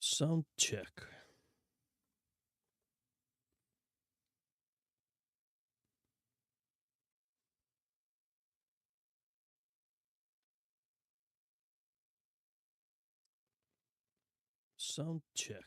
Sound check. Sound check.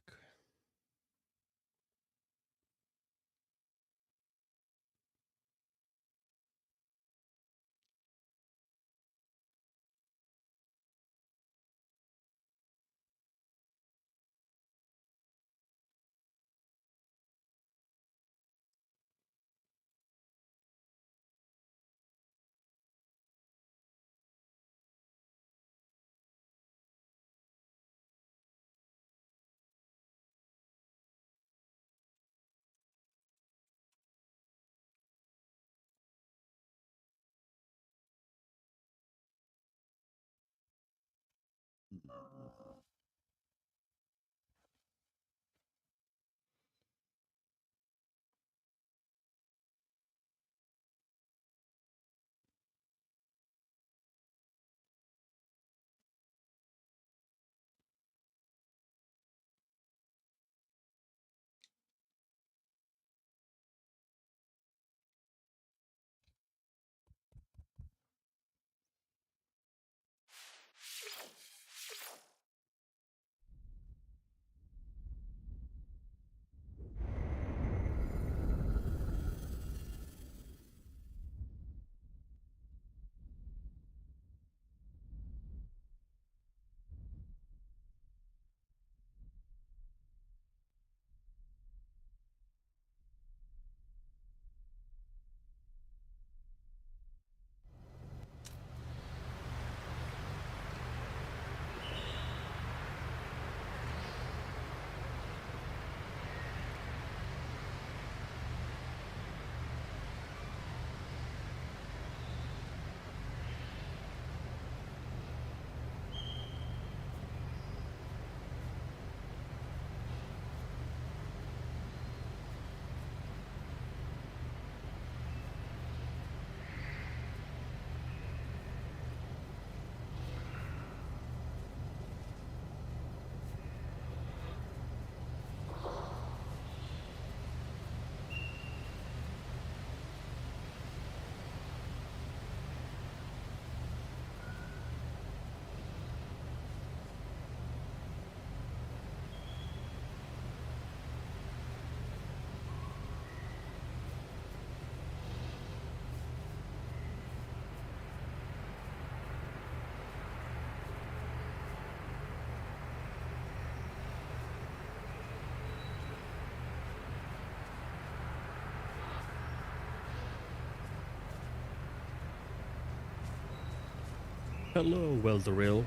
Hello, Welderil.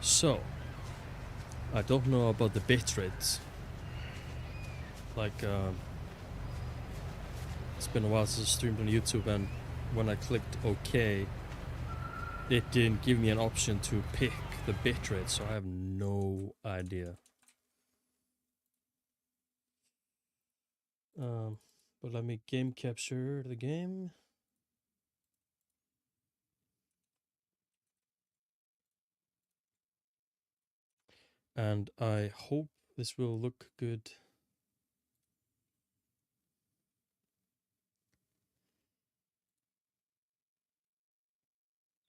So, I don't know about the bitrate. Like, it's been a while since I streamed on YouTube, and when I clicked OK, it didn't give me an option to pick the bitrate, so I have no idea. But let me game capture the game. And I hope this will look good.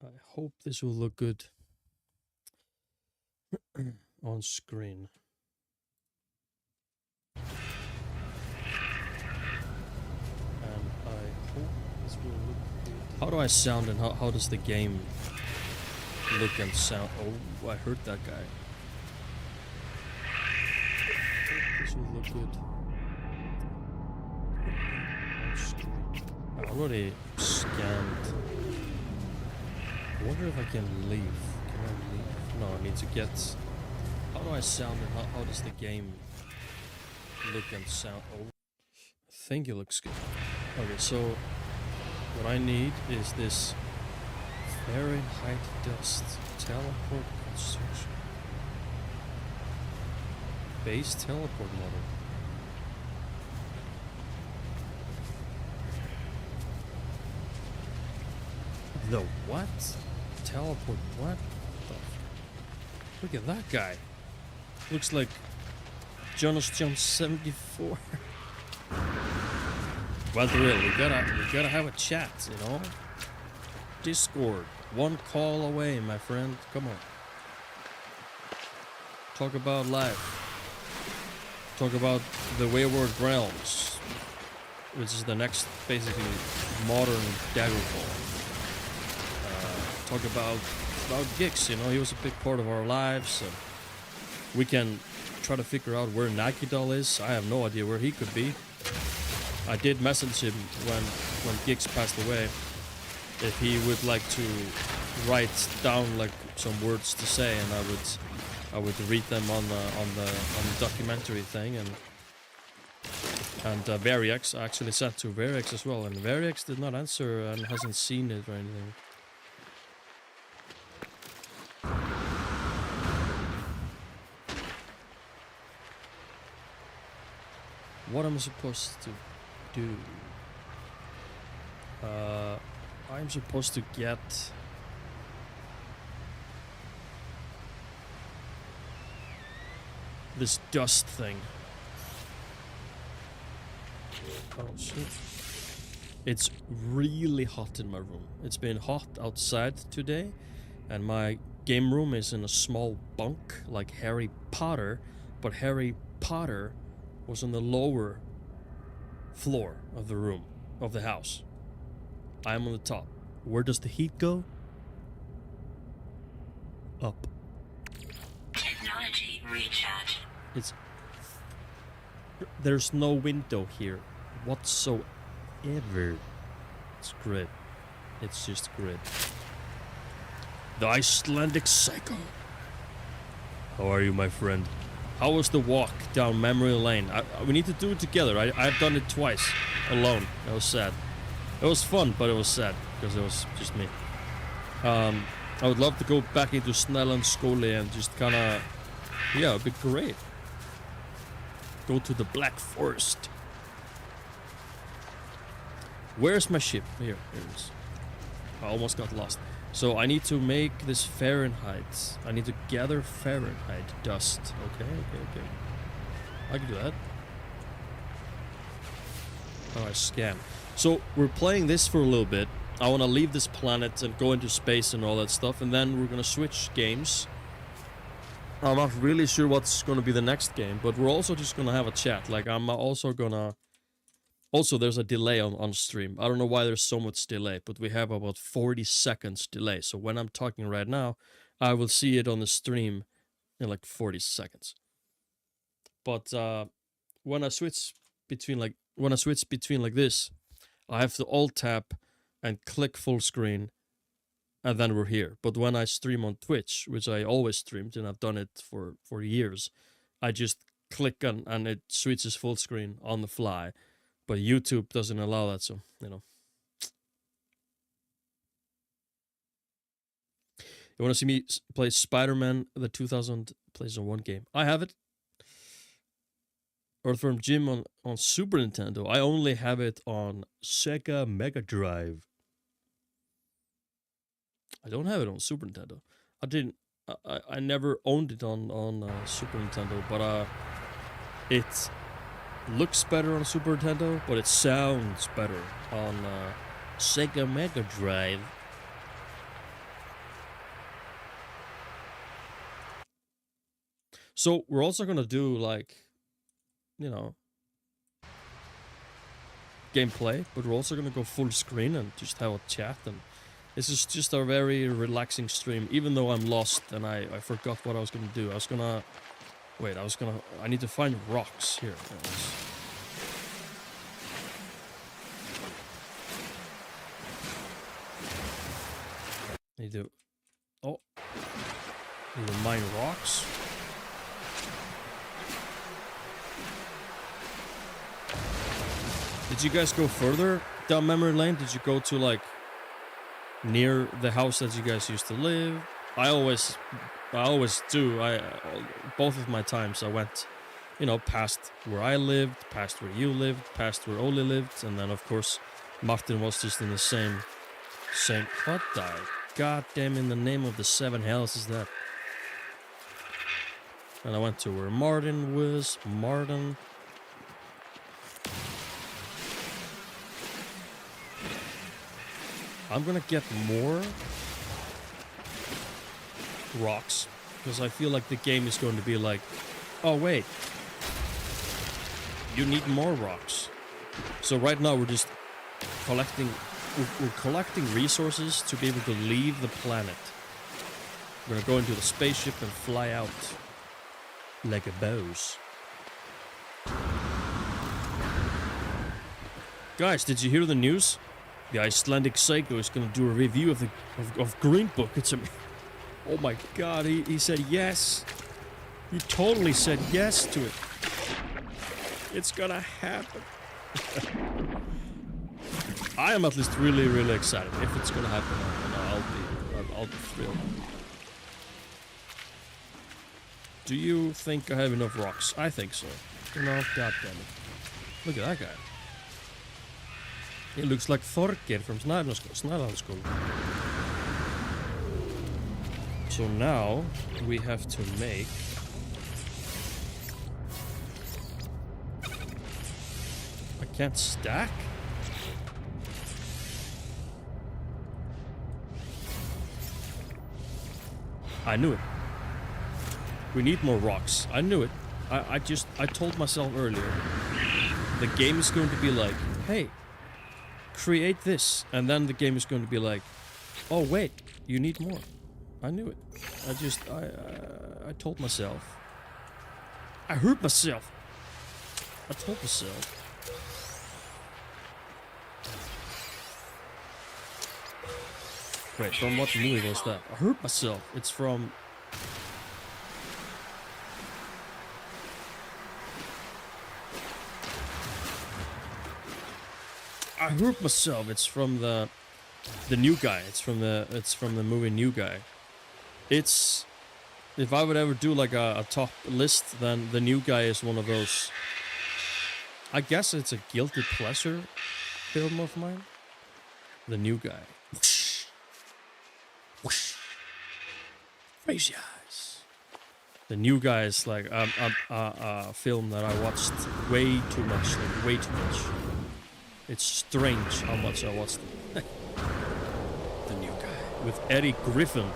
I hope this will look good on screen. And I hope this will look good. How do I sound, and how does the game look and sound? Oh, I heard that guy. This will look good on screen. I already scanned. I wonder if I can leave. Can I leave? No, I need to get... How do I sound, and how does the game look and sound? Oh, I think it looks good. Okay, so what I need is this Fahrenheit dust teleport construction. Base teleport model. The what? Teleport what? The look at that guy. Looks like Jonas Jones 74. Well, real, we gotta have a chat, you know? Discord. One call away, my friend. Come on. Talk about life. Talk about the Wayward Realms, which is the next, basically, modern Daggerfall. Talk about gigs, you know, he was a big part of our lives. And we can try to figure out where Nagidal is. I have no idea where he could be. I did message him when Gix passed away if he would like to write down like some words to say, and I would read them on the documentary thing. And Variex, I actually sent to Variex as well, and Variex did not answer and hasn't seen it or anything. What am I supposed to do? I'm supposed to get this dust thing. Oh shit. It's really hot in my room. It's been hot outside today, and my game room is in a small bunk like Harry Potter, but Harry Potter was on the lower floor of the room, of the house. I'm on the top. Where does the heat go? Up. Technology recharge. There's no window here whatsoever. It's grid. It's just grid. The Icelandic Psycho. How are you, my friend? How was the walk down memory lane? We need to do it together. I've done it twice, alone. It was sad. It was fun, but it was sad, because it was just me. I would love to go back into Snellandskole and just kinda... Yeah, it'd be great. Go to the Black Forest. Where's my ship? Here it is. I almost got lost. So I need to make this Fahrenheit. I need to gather Fahrenheit dust. Okay. I can do that. Oh, I scan. So we're playing this for a little bit. I want to leave this planet and go into space and all that stuff, and then we're gonna switch games. I'm not really sure what's gonna be the next game, but we're also just gonna have a chat. Like, I'm also gonna... Also, there's a delay on stream. I don't know why there's so much delay, but we have about 40 seconds delay. So when I'm talking right now, I will see it on the stream in like 40 seconds. But when I switch between like this, I have to alt tab and click full screen, and then we're here. But when I stream on Twitch, which I always streamed, and I've done it for years, I just click on and it switches full screen on the fly. But YouTube doesn't allow that, so, you know. You want to see me play Spider-Man, the 2000 PlayStation 1 game? I have it. Earthworm Jim on Super Nintendo. I only have it on Sega Mega Drive. I don't have it on Super Nintendo. I never owned it on Super Nintendo, but it looks better on Super Nintendo, but it sounds better on Sega Mega Drive. So we're also gonna do, like, you know, gameplay, but we're also gonna go full screen and just have a chat. And this is just a very relaxing stream, even though I'm lost and I forgot what I was gonna do. I need to find rocks here. Need to mine rocks. Did you guys go further down memory lane? Did you go to, like, near the house that you guys used to live? I always do. Both of my times I went, you know, past where I lived, past where you lived, past where Oli lived, and then of course Martin was just in the same. What the goddamn in the name of the seven hells is that? And I went to where Martin was. Martin. I'm gonna get more rocks. Because I feel like the game is going to be like, oh wait, you need more rocks. So right now we're just collecting, we're collecting resources to be able to leave the planet. We're gonna go into the spaceship and fly out like a boss. Guys, did you hear the news? The Icelandic Psycho is gonna do a review of Green Book. It's a... Oh my god, he said yes. He totally said yes to it. It's gonna happen. I am at least really, really excited. If it's gonna happen, I'll be thrilled. Do you think I have enough rocks? I think so. No, god damn it. Look at that guy. He looks like Þorgeir from Snælandsskóla. So now we have to make I can't stack? I knew it. We need more rocks. I knew it. I told myself earlier. The game is going to be like, hey, create this. And then the game is going to be like, oh wait, you need more. I knew it. I told myself. I heard myself. I told myself. Wait, from what movie was that? I heard myself. It's from... I heard myself. It's from the New Guy. It's from the movie New Guy. It's... If I would ever do like a top list, then the New Guy is one of those... I guess it's a guilty pleasure film of mine. The New Guy. Crazy eyes. The New Guy is like a film that I watched way too much. Like way too much. It's strange how much I watched it. The New Guy. With Eddie Griffin.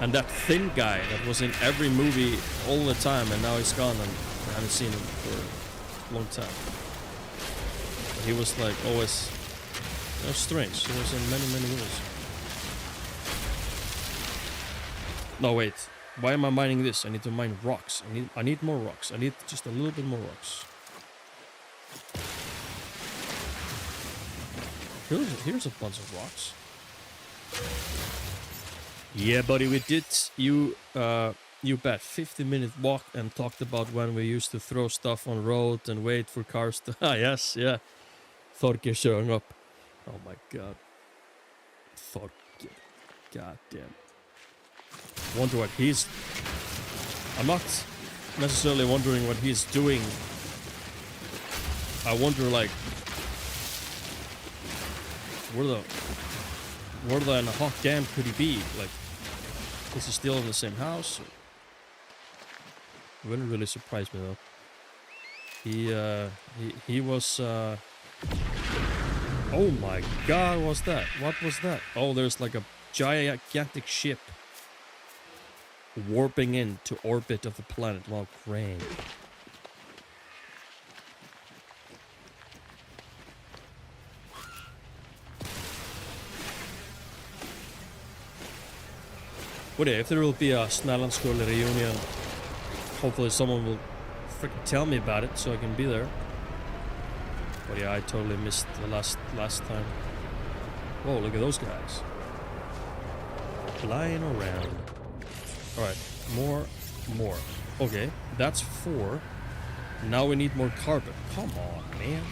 And that thin guy that was in every movie all the time, and now he's gone and I haven't seen him for a long time. But he was like always... That was strange. He was in many, many movies. No, wait. Why am I mining this? I need to mine rocks. I need more rocks. I need just a little bit more rocks. Here's a bunch of rocks. Yeah, buddy, we did. You bet. 50-minute walk and talked about when we used to throw stuff on road and wait for cars to... Ah, yes, yeah. Þorgeir showing up. Oh my god. Þorgeir. God damn. Wonder what he's... I'm not necessarily wondering what he's doing. I wonder, like... Where the hot damn could he be? Like, is he still in the same house? It wouldn't really surprise me though. He was oh my god, what's that? What was that? Oh, there's like a gigantic ship warping into orbit of the planet. Wow, great. But yeah, if there will be a Snælandsskóla reunion, hopefully someone will freaking tell me about it so I can be there. But yeah, I totally missed the last time. Whoa, look at those guys. Flying around. Alright, more. Okay, that's 4. Now we need more carbon. Come on, man.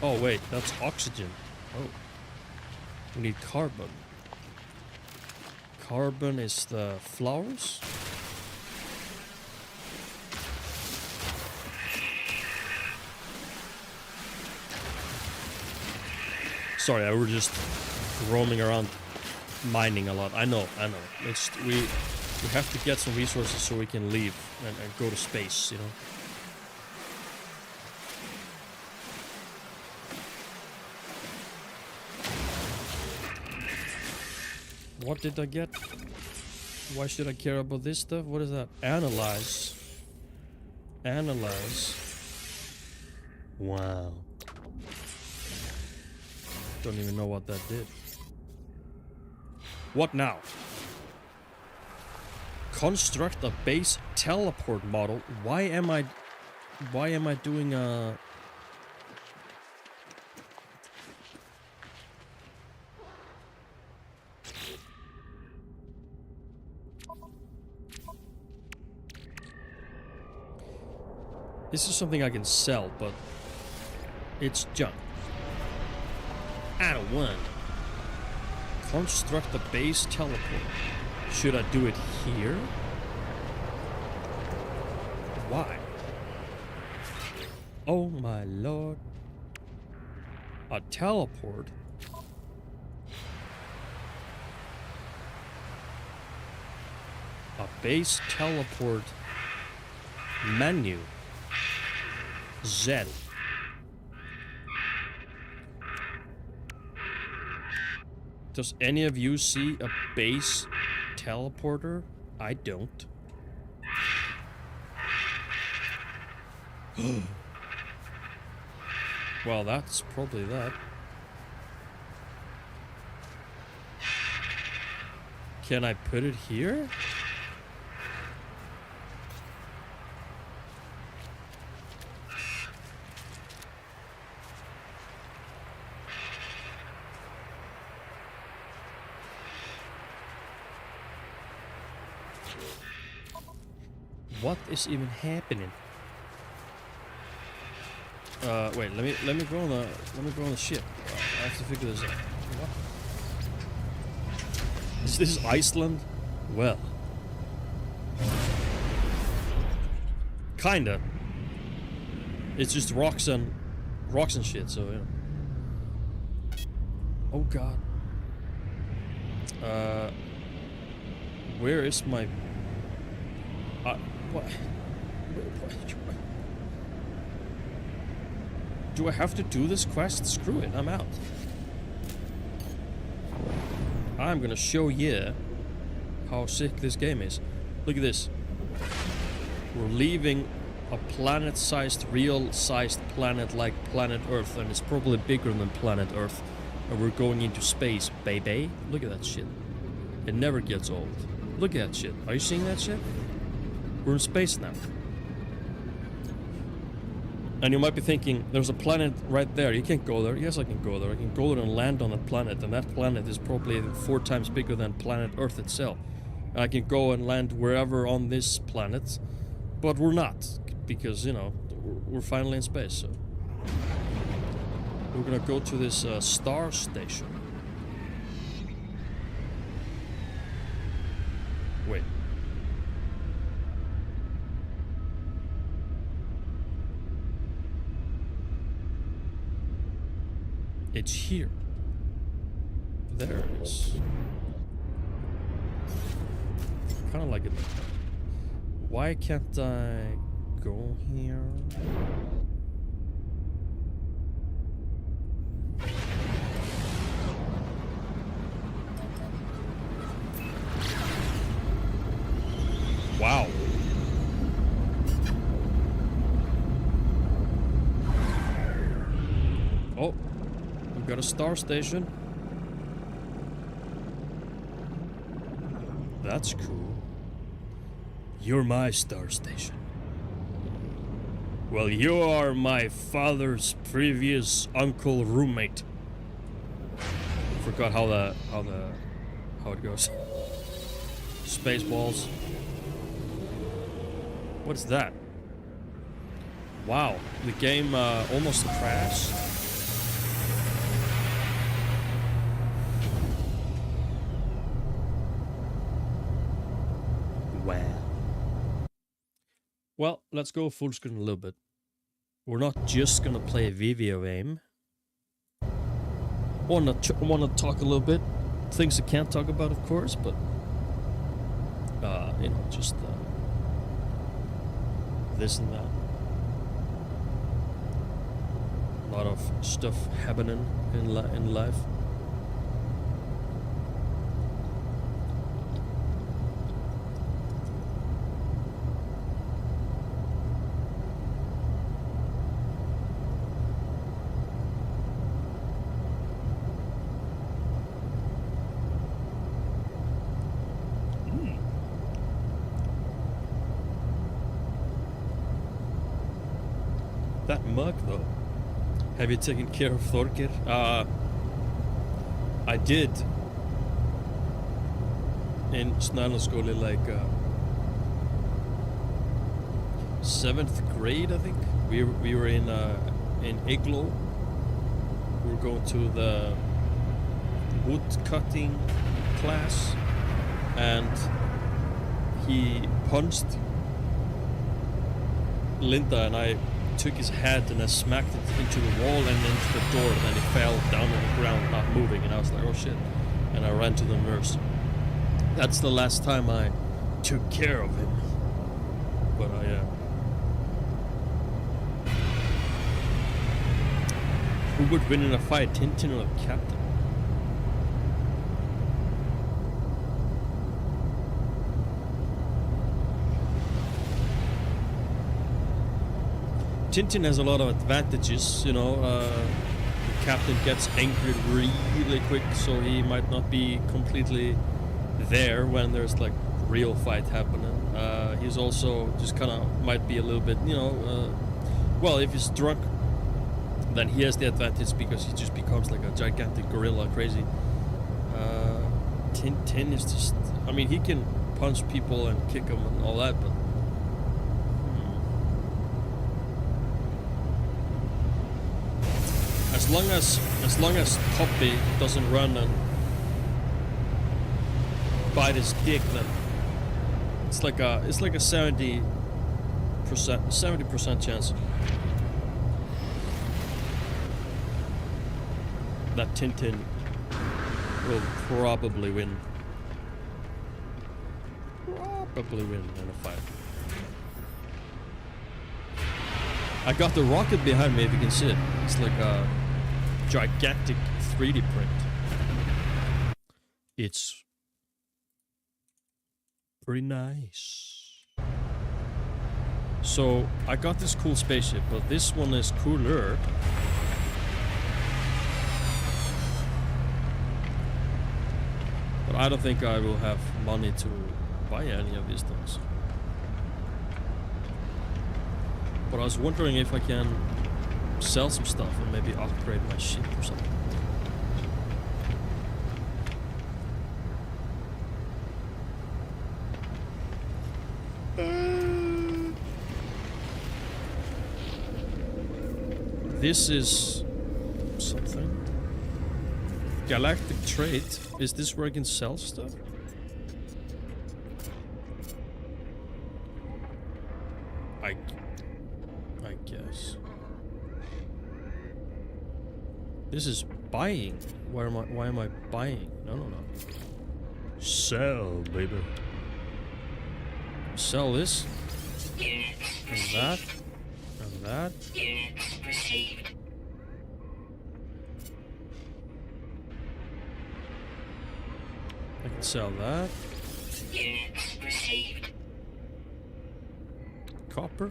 Oh wait, that's oxygen. Oh. We need carbon. Carbon is the flowers? Sorry, I were just roaming around mining a lot. I know. It's we have to get some resources so we can leave and go to space, you know. What did I get? Why should I care about this stuff? What is that? Analyze. Analyze. Wow. Don't even know what that did. What now? Construct a base teleport model. Why am I doing a... This is something I can sell, but it's junk. I don't want. Construct a base teleport. Should I do it here? Why? Oh my lord. A teleport? A base teleport menu. Z. Does any of you see a base teleporter? I don't. Well, that's probably that. Can I put it here? What is even happening? Wait. Let me go on the ship. I have to figure this out. What? Is this Iceland? Well, kinda. It's just rocks and shit. So yeah. Oh god. Where is my? What? Do I have to do this quest? Screw it, I'm out. I'm gonna show you how sick this game is. Look at this. We're leaving a planet-sized, real-sized planet like planet Earth, and it's probably bigger than planet Earth. And we're going into space, baby. Look at that shit. It never gets old. Look at that shit. Are you seeing that shit? We're in space now. And you might be thinking, there's a planet right there. You can't go there. Yes, I can go there. I can go there and land on that planet. And that planet is probably 4 times bigger than planet Earth itself. And I can go and land wherever on this planet. But we're not. Because, you know, we're finally in space. So we're gonna go to this star station. Wait. It's here. There it is. Kind of like it. Why can't I go here? Wow. Oh. We've got a star station. That's cool. You're my star station. Well, you are my father's previous uncle roommate. Forgot how it goes. Spaceballs. What's that? Wow, the game almost crashed. Well, let's go full screen a little bit. We're not just gonna play video game. wanna talk a little bit. Things I can't talk about, of course, but you know, just this and that. A lot of stuff happening in life. That mug, though. Have you taken care of Thorgir? I did. In Snarlanskóli, like 7th grade, I think. We were in Igloo. We were going to the wood cutting class, and he punched Linda, and I took his head and I smacked it into the wall and into the door, and then he fell down on the ground, not moving, and I was like, oh shit, and I ran to the nurse. That's the last time I took care of him. But who would win in a fight, Tintin or the captain? Tintin has a lot of advantages, you know. The captain gets angry really quick, so he might not be completely there when there's like real fight happening. He's also just kind of might be a little bit, you know, well, if he's drunk, then he has the advantage because he just becomes like a gigantic gorilla crazy. Tintin is just, I mean, he can punch people and kick them and all that, but as long as Poppy doesn't run and bite his dick, then it's like a 70% chance that Tintin will probably win. Probably win in a fight. I got the rocket behind me, if you can see it. It's like a gigantic 3D print. It's pretty nice. So I got this cool spaceship, but this one is cooler. But I don't think I will have money to buy any of these things. But I was wondering if I can sell some stuff and maybe upgrade my ship or something. This is something. Galactic trade. Is this where I can sell stuff? I guess. This is buying. Why am I buying? No. Sell, baby. Sell this. And that. And that. I can sell that. Copper.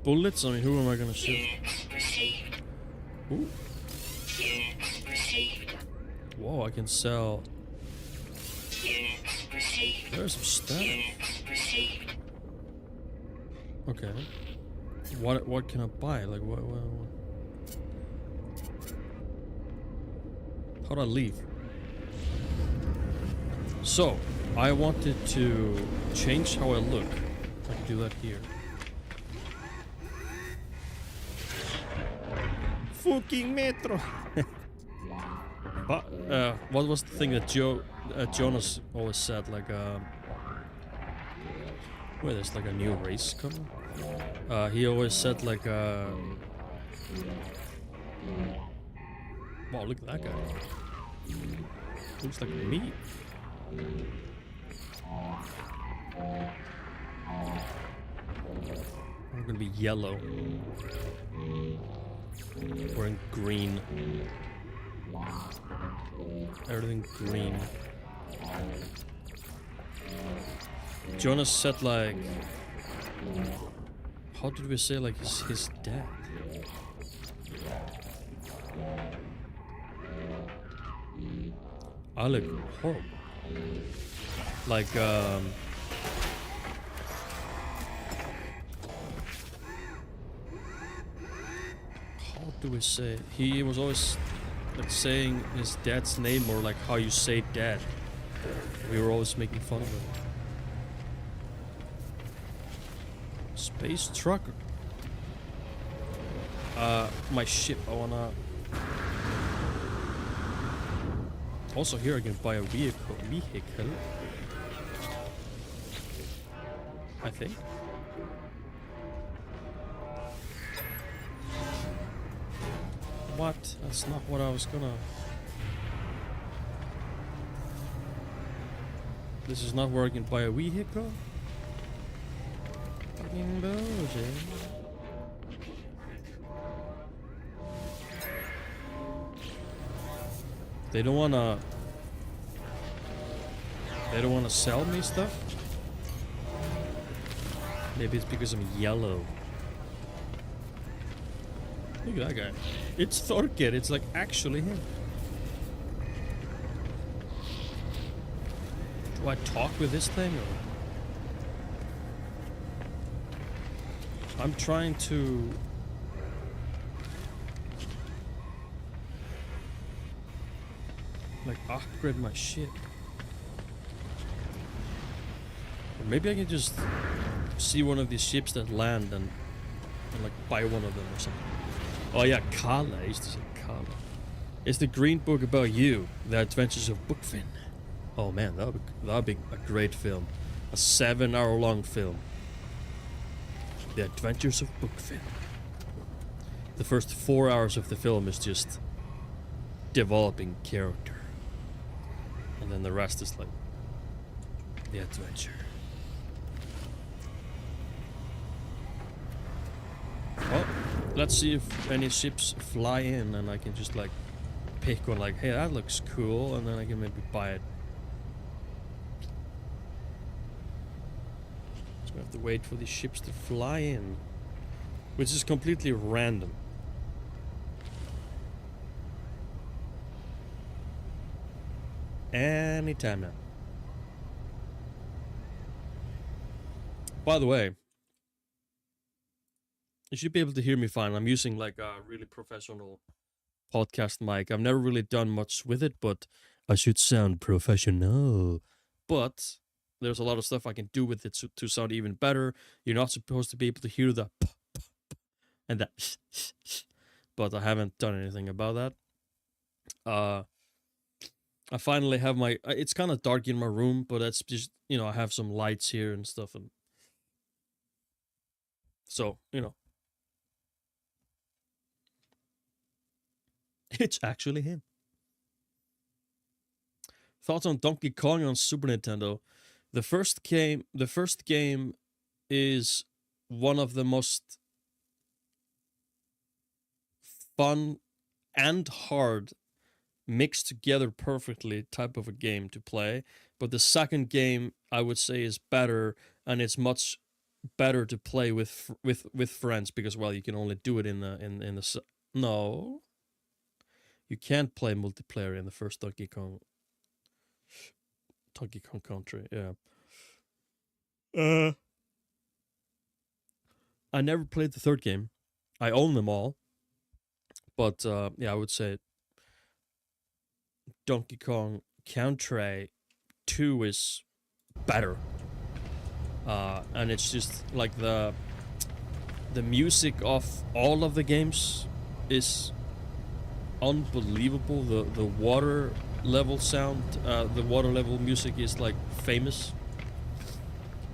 Bullets? I mean, who am I gonna shoot? Ooh. Whoa, I can sell. There's some stuff. Okay. What can I buy? Like what? How do I leave? So, I wanted to change how I look. I can do that here. Fucking metro! But, what was the thing that Jonas always said? Like, wait, there's like a new race coming? He always said like, Wow, look at that guy. Looks like me. We're gonna be yellow. We're in green. Everything green. Jonas said like... How did we say like his dad? I look horrible. Like how do we say? He was always like saying his dad's name, or like how you say dad. We were always making fun of him. Space trucker. My ship. I wanna. Also here I can buy a vehicle. I think. What? That's not what I was gonna... This is not where I can buy a vehicle? Fucking bullshit. They don't wanna sell me stuff? Maybe it's because I'm yellow. Look at that guy. It's Thorkid. It's like actually him. Do I talk with this thing or? I'm trying to... like upgrade my ship. Or maybe I can just see one of these ships that land and like buy one of them or something. Oh yeah, Kala. I used to say Kala. It's the green book about you, The Adventures of Bookfin. Oh man, that'd be a great film. A 7-hour-long film. The Adventures of Bookfin. The first 4 hours of the film is just developing character. And then the rest is like the adventure. Oh, let's see if any ships fly in and I can just like pick one like, hey, that looks cool, and then I can maybe buy it. So we have to wait for these ships to fly in, which is completely random. Anytime now. By the way, you should be able to hear me fine. I'm using like a really professional podcast mic. I've never really done much with it, but I should sound professional. But there's a lot of stuff I can do with it to sound even better. You're not supposed to be able to hear the p and that but I haven't done anything about that. I finally have my... It's kind of dark in my room, but that's just, you know, I have some lights here and stuff, and so, you know. It's actually him. Thoughts on Donkey Kong on Super Nintendo? The first game is one of the most fun and hard mixed together perfectly type of a game to play, but the second game I would say is better, and it's much better to play with friends because, well, you can only do it in the no, you can't play multiplayer in the first Donkey Kong Country. Yeah. I never played the third game. I own them all, but yeah, I would say Donkey Kong Country 2 is better. And it's just like the music of all of the games is unbelievable. The water level sound, the water level music is like famous.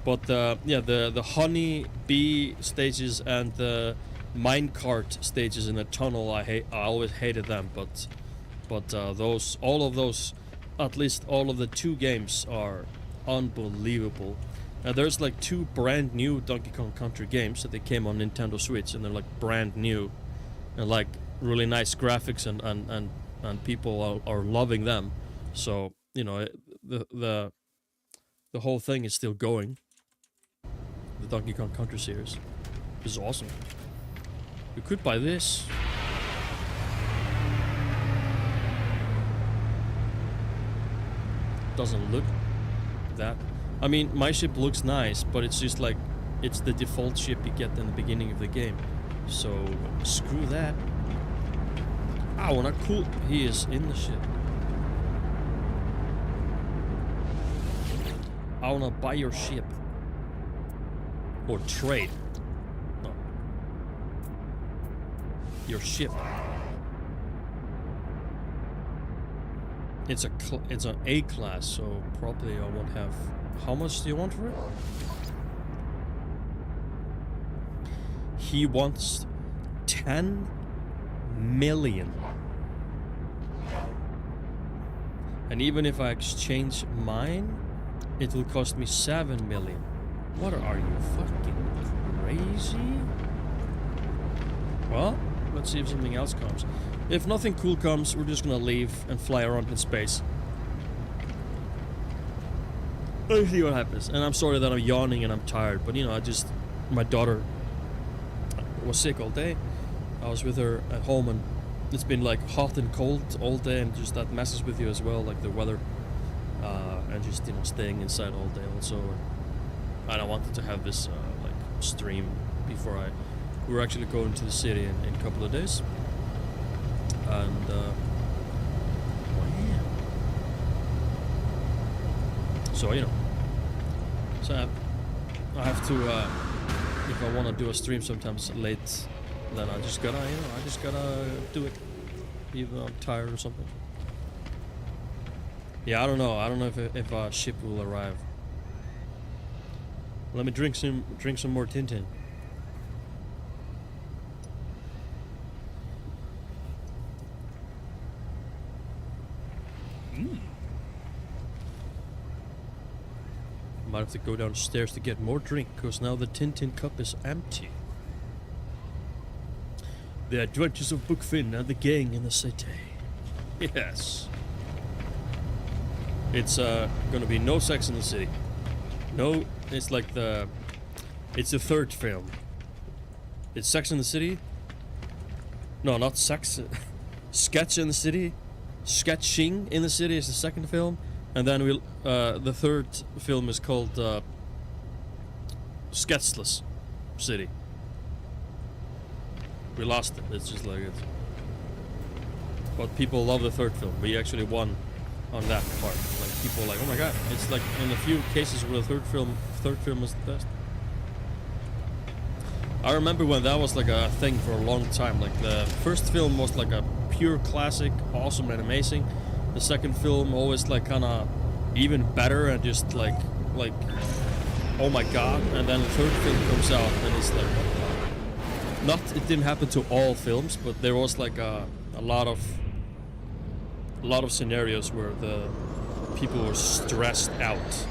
But yeah, the honey bee stages and the minecart stages in a tunnel. I always hated them, but all of those, at least all of the 2 games are unbelievable. And there's like 2 brand new Donkey Kong Country games that they came on Nintendo Switch, and they're like brand new and like really nice graphics, and people are loving them. So, you know, the whole thing is still going. The Donkey Kong Country series is awesome. We could buy this. Doesn't look that. I mean, my ship looks nice, but it's just like, it's the default ship you get in the beginning of the game. So, screw that. I wanna cool. He is in the ship. I wanna buy your ship. Or trade. No. Your ship. It's an A class, so probably I won't have. How much do you want for it? He wants 10 million. And even if I exchange mine, it will cost me 7 million. What are you, fucking crazy? Well, let's see if something else comes. If nothing cool comes, we're just gonna leave and fly around in space. Let's see what happens. And I'm sorry that I'm yawning and I'm tired, but you know, my daughter was sick all day. I was with her at home, and it's been like hot and cold all day, and just that messes with you as well, like the weather, and just, you know, staying inside all day also. And I wanted to have this like stream before we're actually going to the city in a couple of days. And well, yeah. So, you know, so I have to if I want to do a stream sometimes late, then I just gotta, you know, do it, even though I'm tired or something. Yeah, I don't know if a ship will arrive. Let me drink some more Tintin. Might have to go downstairs to get more drink, because now the Tintin cup is empty. The Adventures of Bookfin and the Gang in the City. Yes. It's gonna be no Sex in the City. No, it's like it's the 3rd film. It's Sex in the City. No, not Sex. Sketch in the City. Sketching in the City is the 2nd film. And then the 3rd film is called Sketchless City. We lost it. It's just like it. But people love the 3rd film. We actually won on that part. Like, people are like, oh my god. It's like in a few cases where the third film was the best. I remember when that was like a thing for a long time. Like, the first film was like a pure classic, awesome and amazing. The 2nd film always like kinda even better and just like oh my god. And then the 3rd film comes out and it's like, what the? It didn't happen to all films, but there was like a lot of scenarios where the people were stressed out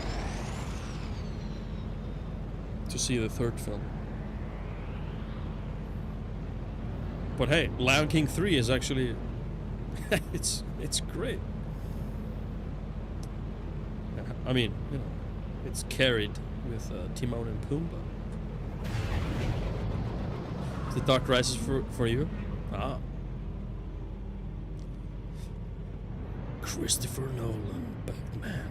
to see the 3rd film. But hey, Lion King 3 is actually it's great. I mean, you know, it's carried with Timon and Pumbaa. The Dark Rises for you? Ah. Christopher Nolan, Batman.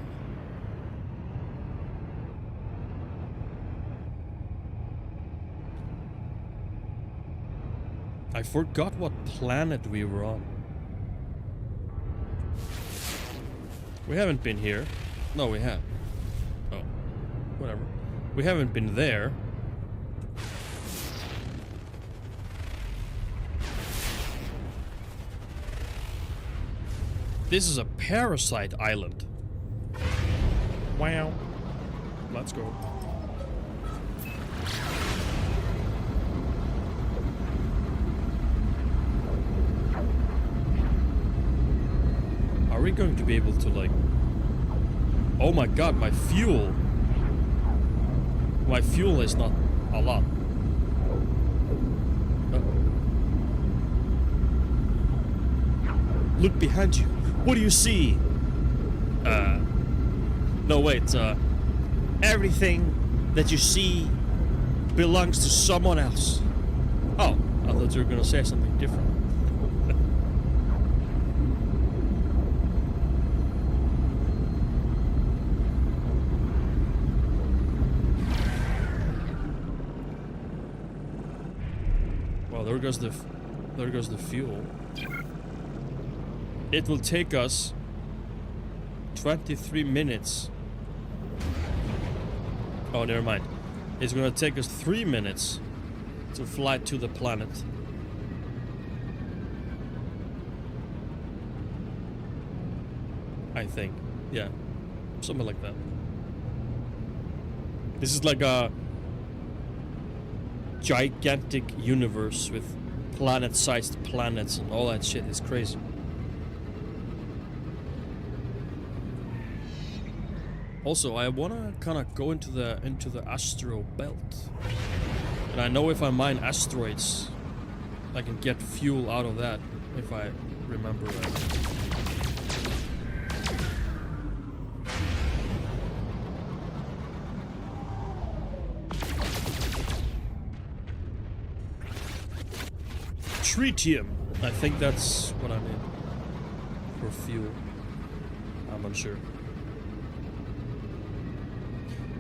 I forgot what planet we were on. We haven't been here. No, we have. Oh, whatever. We haven't been there. This is a parasite island. Wow. Let's go. we going to be able to like... Oh my god, my fuel! My fuel is not a lot. Look behind you. What do you see? No wait, everything that you see belongs to someone else. Oh, I thought you were gonna say something different. Well, there goes the fuel. It will take us 23 minutes. Oh, never mind. It's gonna take us 3 minutes to fly to the planet. I think. Yeah. Something like that. This is like a gigantic universe with planet-sized planets and all that shit. It's crazy. Also, I wanna kind of go into the astro belt, and I know if I mine asteroids, I can get fuel out of that if I remember right. Tritium. I think that's what I mean for fuel. I'm unsure.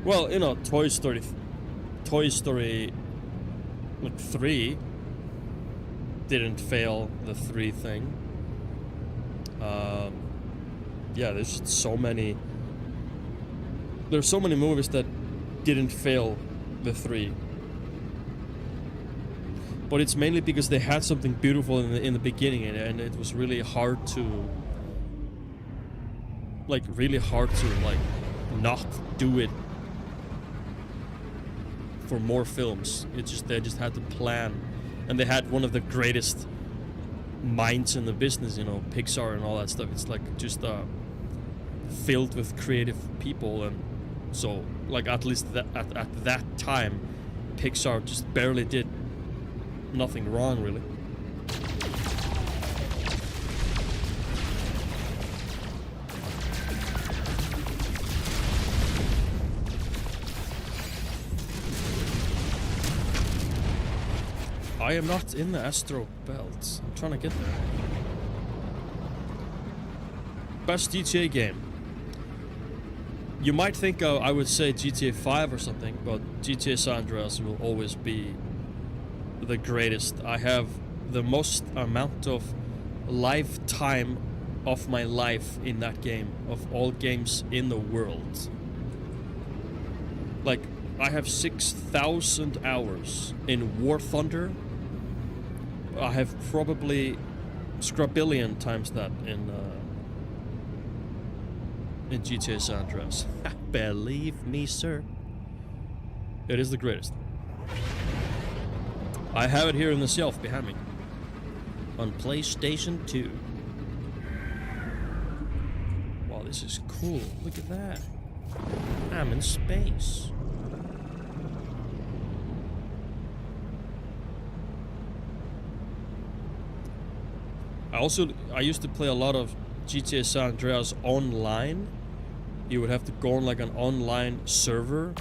Well, you know, Toy Story like 3 didn't fail the 3 thing. Yeah, there's so many movies that didn't fail the 3. But it's mainly because they had something beautiful in the beginning, and it was really hard to like not do it for more films. They just had to plan, and they had one of the greatest minds in the business, you know, Pixar and all that stuff. It's like just filled with creative people, and so like at least at that time, Pixar just barely did nothing wrong, really. I am not in the Astro Belt. I'm trying to get there. Best GTA game. You might think I would say GTA 5 or something, but GTA San Andreas will always be the greatest. I have the most amount of lifetime of my life in that game, of all games in the world. Like, I have 6,000 hours in War Thunder. I have probably scrabillion times that in GTA San Andreas. Believe me, sir. It is the greatest. I have it here in the shelf behind me. On PlayStation 2. Wow, this is cool. Look at that. I'm in space. I used to play a lot of GTA San Andreas online. You would have to go on like an online server,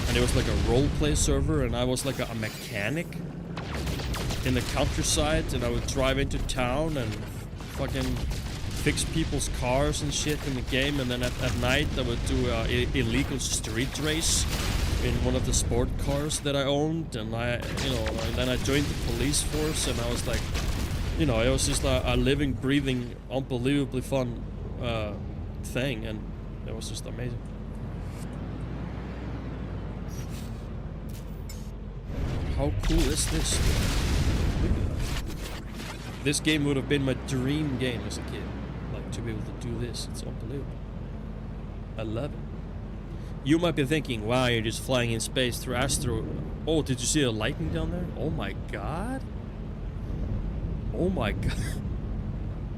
and it was like a roleplay server, and I was like a mechanic in the countryside, and I would drive into town and fucking fix people's cars and shit in the game, and then at night I would do a illegal street race in one of the sport cars that I owned, and and then I joined the police force, and I was like, you know, it was just a living, breathing, unbelievably fun thing, and it was just amazing. How cool is this? Look at that. This game would have been my dream game as a kid. Like, to be able to do this, it's unbelievable. I love it. You might be thinking, wow, you're just flying in space through astro... Oh, did you see the lightning down there? Oh my god. Oh my god.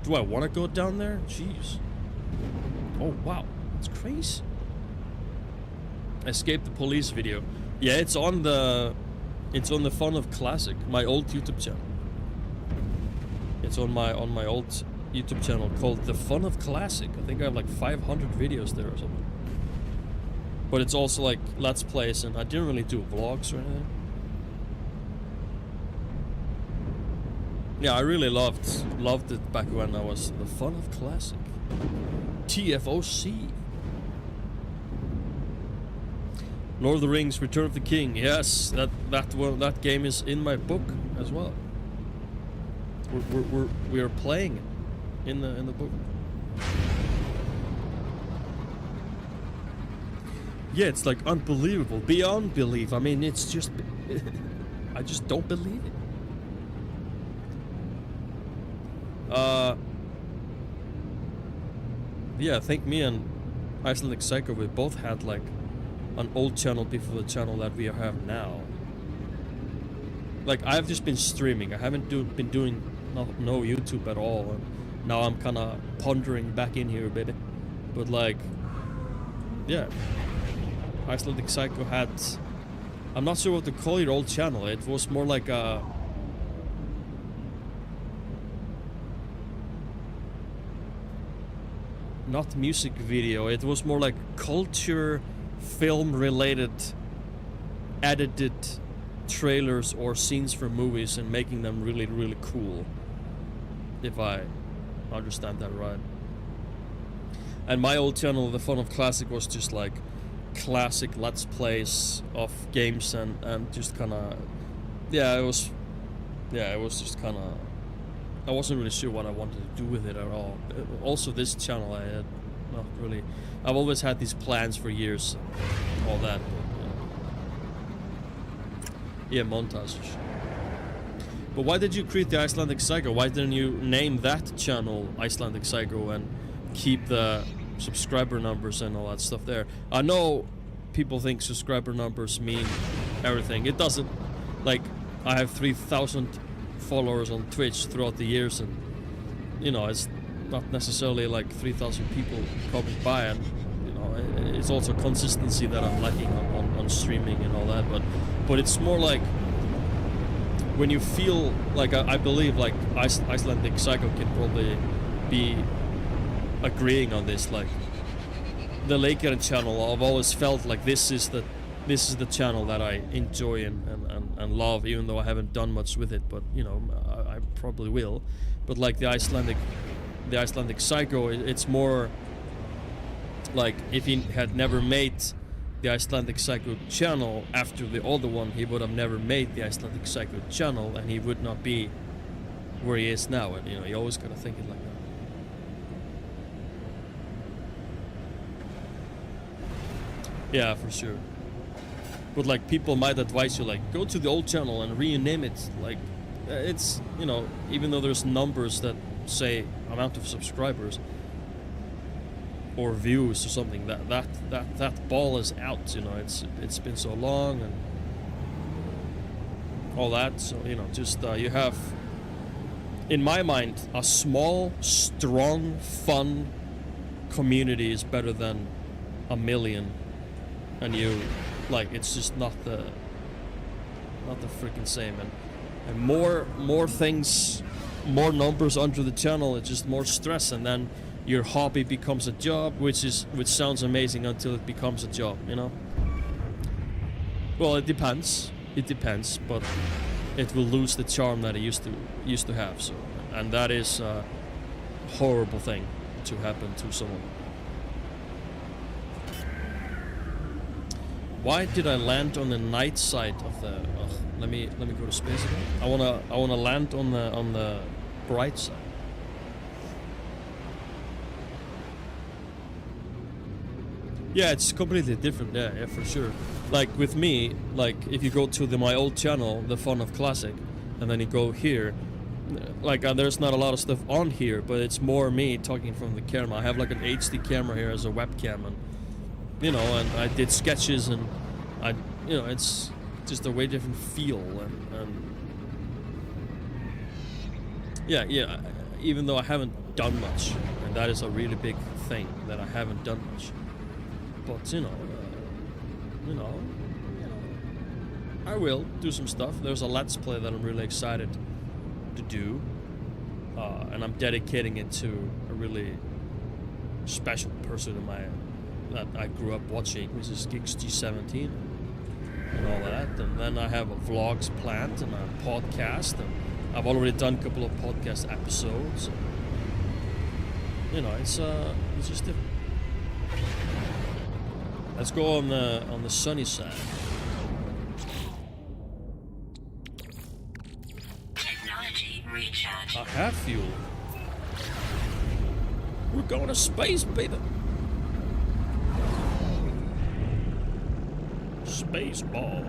Do I want to go down there? Jeez. Oh wow, it's crazy. Escape the police video. Yeah, it's on the Fun of Classic, my old YouTube channel. It's on my old YouTube channel called The Fun of Classic. I think I have like 500 videos there or something. But it's also like Let's Plays, and I didn't really do vlogs or anything. Yeah, I really loved it back when I was The Fun of Classic. TFOC. Lord of the Rings: Return of the King. Yes, that game is in my book as well. We are playing it in the book. Yeah, it's like unbelievable, beyond belief. I mean, it's just I just don't believe it. Yeah, I think me and Icelandic Psycho, we both had like an old channel before the channel that we have now. Like, I've just been streaming. I haven't been doing no YouTube at all, and now I'm kind of pondering back in here, baby. But like, yeah, Icelandic Psycho had, I'm not sure what to call your old channel. It was more like a, not music video, it was more like culture, film related, edited trailers or scenes from movies and making them really, really cool, if I understand that right. And my old channel, The Fun of Classic, was just like classic Let's Plays of games and just kind of, it was just kind of, I wasn't really sure what I wanted to do with it at all. Also, this channel, I had not really, I've always had these plans for years, all that, but, yeah, montages. But why did you create the Icelandic Psycho? Why didn't you name that channel Icelandic Psycho and keep the subscriber numbers and all that stuff there? I know people think subscriber numbers mean everything. It doesn't. Like, I have 3,000 followers on Twitch throughout the years, and you know, it's not necessarily like 3,000 people coming by, and you know, it's also consistency that I'm lacking on streaming and all that. But it's more like when you feel like, I believe like Icelandic Psycho can probably be agreeing on this. Like the Leikaren channel, I've always felt like this is the channel that I enjoy and love, even though I haven't done much with it. But you know, I probably will. But like the Icelandic Psycho, it's more like if he had never made the Icelandic Psycho channel after the other one, he would have never made the Icelandic Psycho channel, and he would not be where he is now. And you know, you always gotta think it like that. Yeah, for sure. But like, people might advise you like, go to the old channel and rename it. Like, it's, you know, even though there's numbers that say amount of subscribers or views or something, that ball is out. You know, it's been so long and all that. So you know, just you have, in my mind, a small, strong, fun community is better than a million, and you. Like, it's just not the freaking same, and more things, more numbers under the channel, it's just more stress, and then your hobby becomes a job, which sounds amazing until it becomes a job, you know. Well, it depends, but it will lose the charm that it used to have. So, and that is a horrible thing to happen to someone. Why did I land on the night side of the? Let me go to space again. I wanna land on the bright side. Yeah, it's completely different. Yeah, for sure. Like with me, like if you go to my old channel, The Fun of Classic, and then you go here, like there's not a lot of stuff on here, but it's more me talking from the camera. I have like an HD camera here as a webcam, and you know, and I did sketches, and you know, it's just a way different feel, and yeah, even though I haven't done much, and that is a really big thing, that I haven't done much. But you know, I will do some stuff. There's a Let's Play that I'm really excited to do, and I'm dedicating it to a really special person in that I grew up watching, which is GeeksG17 and all that. And then I have a vlogs planned and a podcast, and I've already done a couple of podcast episodes. You know, it's just different. Let's go on the sunny side. Technology recharge. I have fuel. We're going to space, baby. Space ball.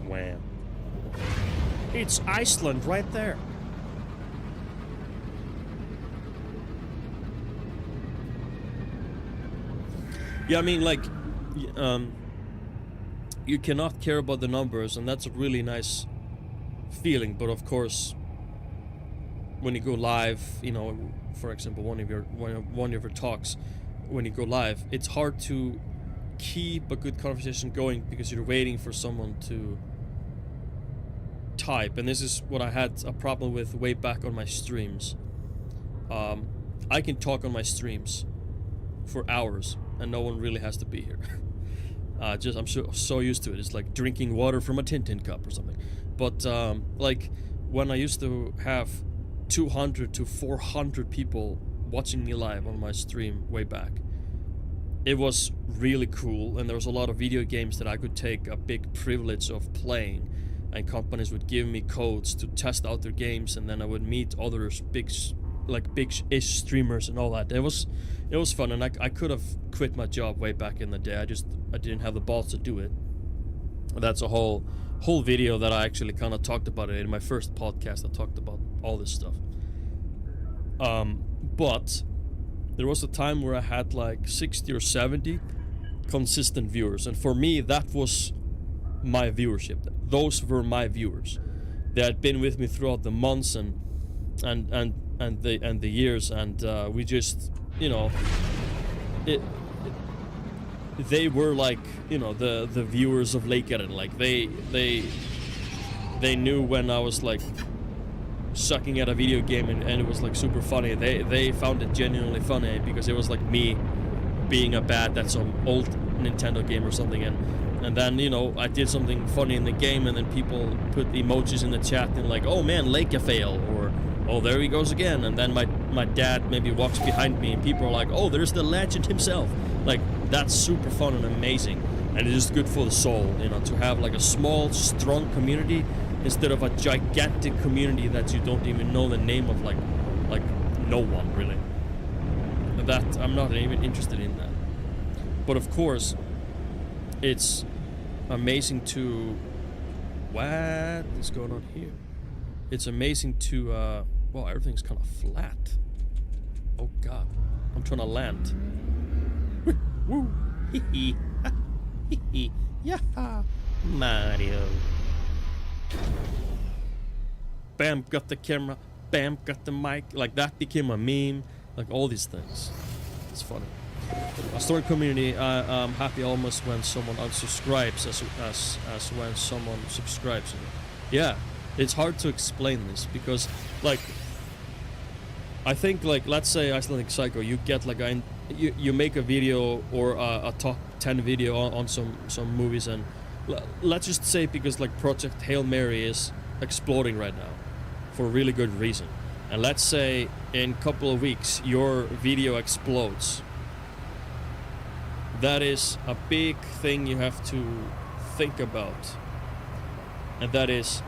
Wham. It's Iceland right there. Yeah, I mean, like, you cannot care about the numbers, and that's a really nice feeling. But of course, when you go live, you know, for example, one of your talks, when you go live, it's hard to keep a good conversation going because you're waiting for someone to type. And this is what I had a problem with way back on my streams. I can talk on my streams for hours, and no one really has to be here. I'm so used to it. It's like drinking water from a Tintin cup or something. But like when I used to have 200 to 400 people watching me live on my stream way back, it was really cool, and there was a lot of video games that I could take a big privilege of playing, and companies would give me codes to test out their games, and then I would meet others, big-ish streamers and all that. It was fun, and I could have quit my job way back in the day. I didn't have the balls to do it. That's a whole video that I actually kind of talked about it in my first podcast. I talked about all this stuff. But there was a time where I had like 60 or 70 consistent viewers, and for me that was my viewership. Those were my viewers. They had been with me throughout the months and the years, and we just, you know, they were like, you know, the viewers of Leikeren. Like they knew when I was like sucking at a video game and it was like super funny. They found it genuinely funny because it was like me being a bad at some old Nintendo game or something, and then, you know, I did something funny in the game, and then people put emojis in the chat and like, oh man, Leica fail, or oh, there he goes again. And then my dad maybe walks behind me and people are like, oh, there's the legend himself. Like, that's super fun and amazing, and it is good for the soul, you know, to have like a small, strong community instead of a gigantic community that you don't even know the name of, like no one really. That I'm not even interested in that. But of course, it's amazing to... What is going on here? It's amazing to... Well, everything's kind of flat. Oh god. I'm trying to land. Woo! Hee hee. Hee hee. Yaha! Mario. Bam, got the camera. Bam, got the mic. Like, that became a meme. Like, all these things. It's funny. A story community, I'm happy almost when someone unsubscribes as when someone subscribes. Yeah, it's hard to explain this because, like, I think, like, let's say Icelandic Psycho, you get like you make a video or a top 10 video on some movies, and let's just say, because like Project Hail Mary is exploding right now for a really good reason, and let's say in a couple of weeks your video explodes. That is a big thing you have to think about, and that is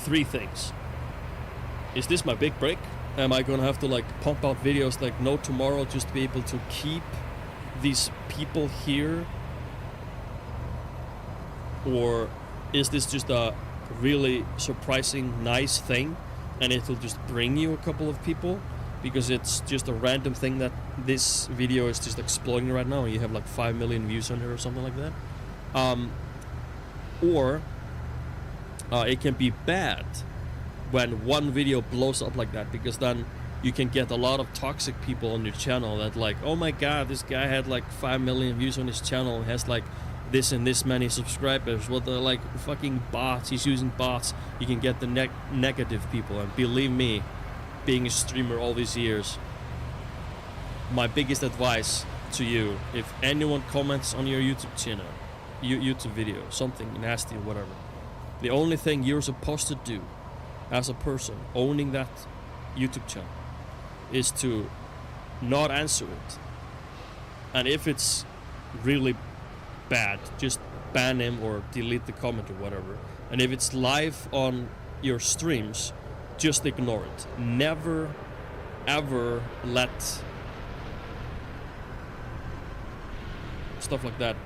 3 things. Is this my big break? Am I gonna have to like pump out videos like no tomorrow just to be able to keep these people here? Or is this just a really surprising, nice thing, and it'll just bring you a couple of people because it's just a random thing that this video is just exploding right now and you have like 5 million views on it or something like that? Or it can be bad when one video blows up like that, because then you can get a lot of toxic people on your channel that like, oh my god, this guy had like 5 million views on his channel and has like this and this many subscribers. Well, they're like fucking bots. He's using bots. You can get the negative people, and believe me, being a streamer all these years, my biggest advice to you, if anyone comments on your YouTube channel, YouTube video, something nasty or whatever, the only thing you're supposed to do as a person owning that YouTube channel is to not answer it. And if it's really bad, just ban him or delete the comment or whatever. And if it's live on your streams, just ignore it. Never ever let stuff like that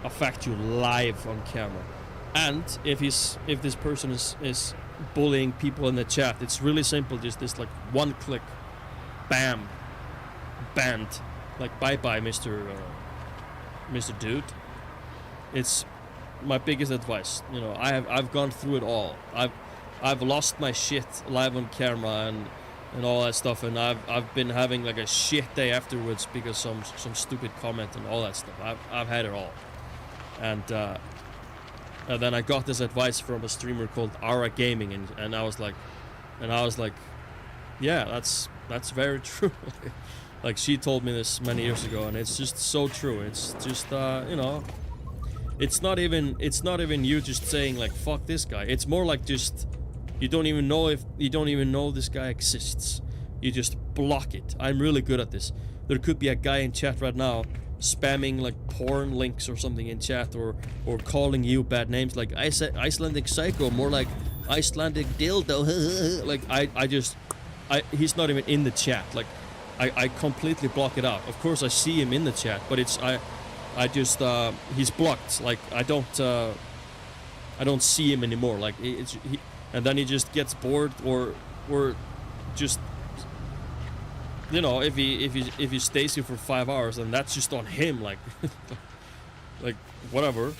affect you live on camera. And if this person is bullying people in the chat, it's really simple. Just this like one click, bam, banned. Like bye bye, Mr. Dude. It's my biggest advice. You know, I've gone through it all. I've lost my shit live on camera and all that stuff, and I've been having like a shit day afterwards because some stupid comment and all that stuff. I've had it all. And then I got this advice from a streamer called Ara Gaming, and I was like, yeah, that's very true. Like, she told me this many years ago, and it's just so true. It's just you know, it's not even you just saying like fuck this guy. It's more like just you don't even know this guy exists. You just block it. I'm really good at this. There could be a guy in chat right now spamming like porn links or something in chat, or calling you bad names like Icelandic psycho, more like Icelandic dildo. Like he's not even in the chat. Like I completely block it out. Of course I see him in the chat, but it's I just he's blocked. Like I don't see him anymore. Like and then he just gets bored or just, you know, if he stays here for 5 hours, then that's just on him. Like like whatever.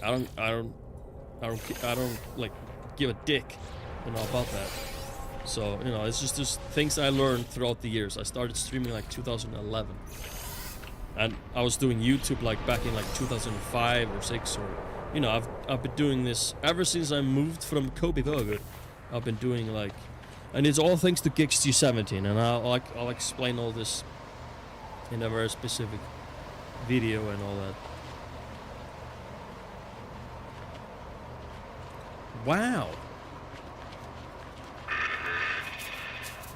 I don't like give a dick, you know, about that. So, you know, it's just things I learned throughout the years. I started streaming like 2011, and I was doing YouTube like back in like 2005 or 6, or, you know, I've been doing this ever since I moved from Kobe Burger. I've been doing like, and it's all thanks to Giggs17, and I'll explain all this in a very specific video and all that. Wow.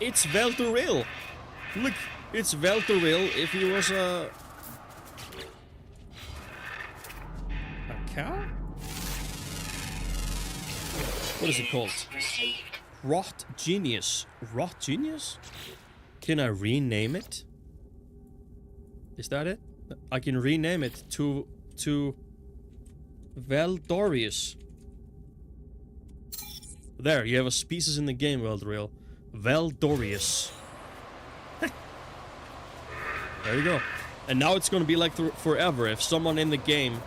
It's Veldoril. Look, it's Veldoril if he was a cow? What is it called? Rot Genius. Rot Genius? Can I rename it? Is that it? I can rename it to Veldorius. There, you have a species in the game, Veldoril. Veldorius. There you go. And now it's gonna be like forever. If someone in the game,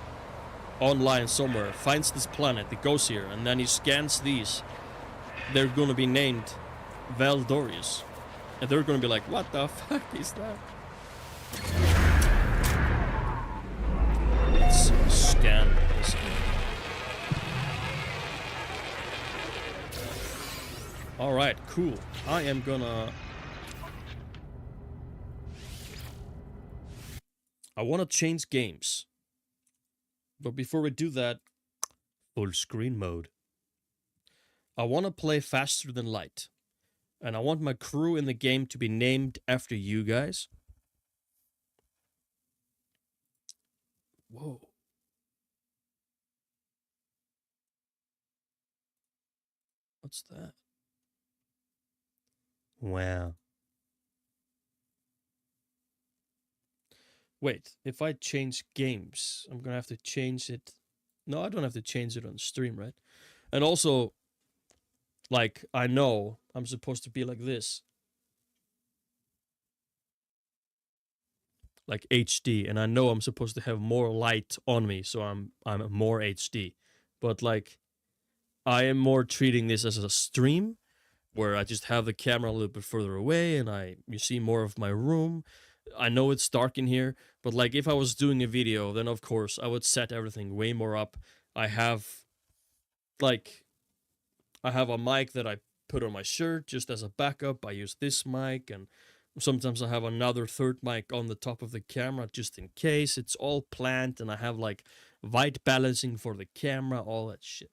online somewhere, finds this planet, it goes here, and then he scans these, they're gonna be named Veldorius. And they're gonna be like, what the fuck is that? Let's scan this one. Alright, cool. I am gonna... I want to change games. But before we do that, full screen mode. I want to play faster than light. And I want my crew in the game to be named after you guys. Whoa. What's that? Wow. Wait, if I change games, I'm gonna have to change it. No, I don't have to change it on stream, right? And also, like, I know I'm supposed to be like this. Like HD, and I know I'm supposed to have more light on me, so I'm more HD. But like, I am more treating this as a stream where I just have the camera a little bit further away and you see more of my room. I know it's dark in here, but like if I was doing a video, then of course I would set everything way more up. I have like I have a mic that I put on my shirt just as a backup. I use this mic, and sometimes I have another third mic on the top of the camera just in case. It's all planned, and I have like white balancing for the camera, all that shit.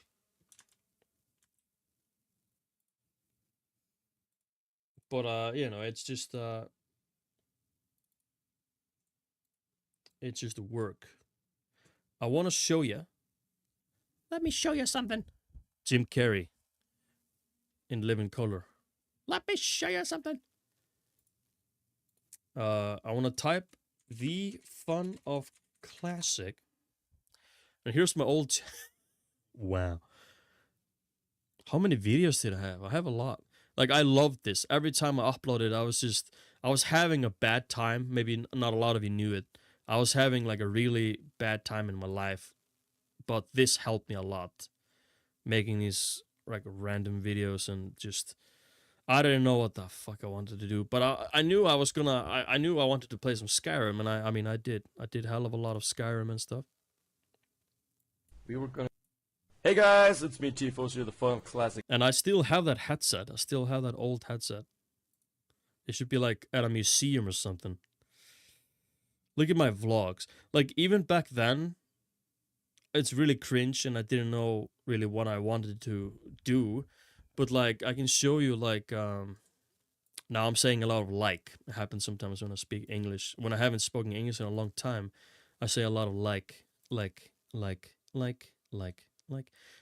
But you know, it's just work. I want to show you. Let me show you something. Jim Carrey in Living Color. Let me show you something. I want to type the fun of classic. And here's my old. Wow. How many videos did I have? I have a lot. Like, I loved this. Every time I uploaded, I was having a bad time. Maybe not a lot of you knew it. I was having like a really bad time in my life. But this helped me a lot. Making these like random videos and just I didn't know what the fuck I wanted to do, but I knew I was gonna I knew I wanted to play some Skyrim, and I mean I did hell of a lot of Skyrim and stuff. We were gonna. Hey guys, it's me Tifos here, the fun of classic. And I still have that headset. I still have that old headset. It should be like at a museum or something. Look at my vlogs. Like even back then, it's really cringe, and I didn't know really what I wanted to do. But like I can show you like now I'm saying a lot of like. It happens sometimes when I speak English. When I haven't spoken English in a long time, I say a lot of like.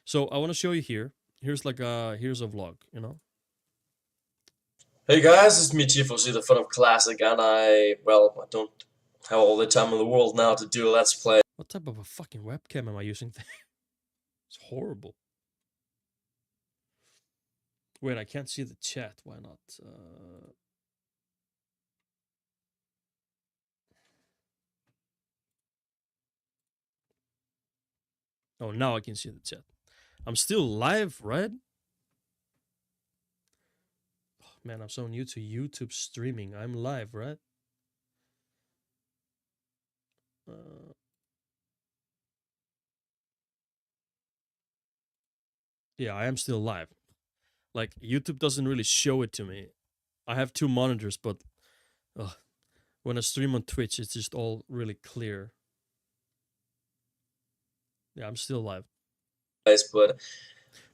So I want to show you here. Here's like here's a vlog, you know. Hey guys, it's me Tifos here, the fun of classic, and I don't have all the time in the world now to do a let's play. What type of a fucking webcam am I using? It's horrible. Wait, I can't see the chat. Why not? Oh, now I can see the chat. I'm still live, right? Oh, man, I'm so new to YouTube streaming. I'm live, right? Yeah, I am still live. Like, YouTube doesn't really show it to me. I have two monitors, but when I stream on Twitch, it's just all really clear. Yeah, I'm still live. But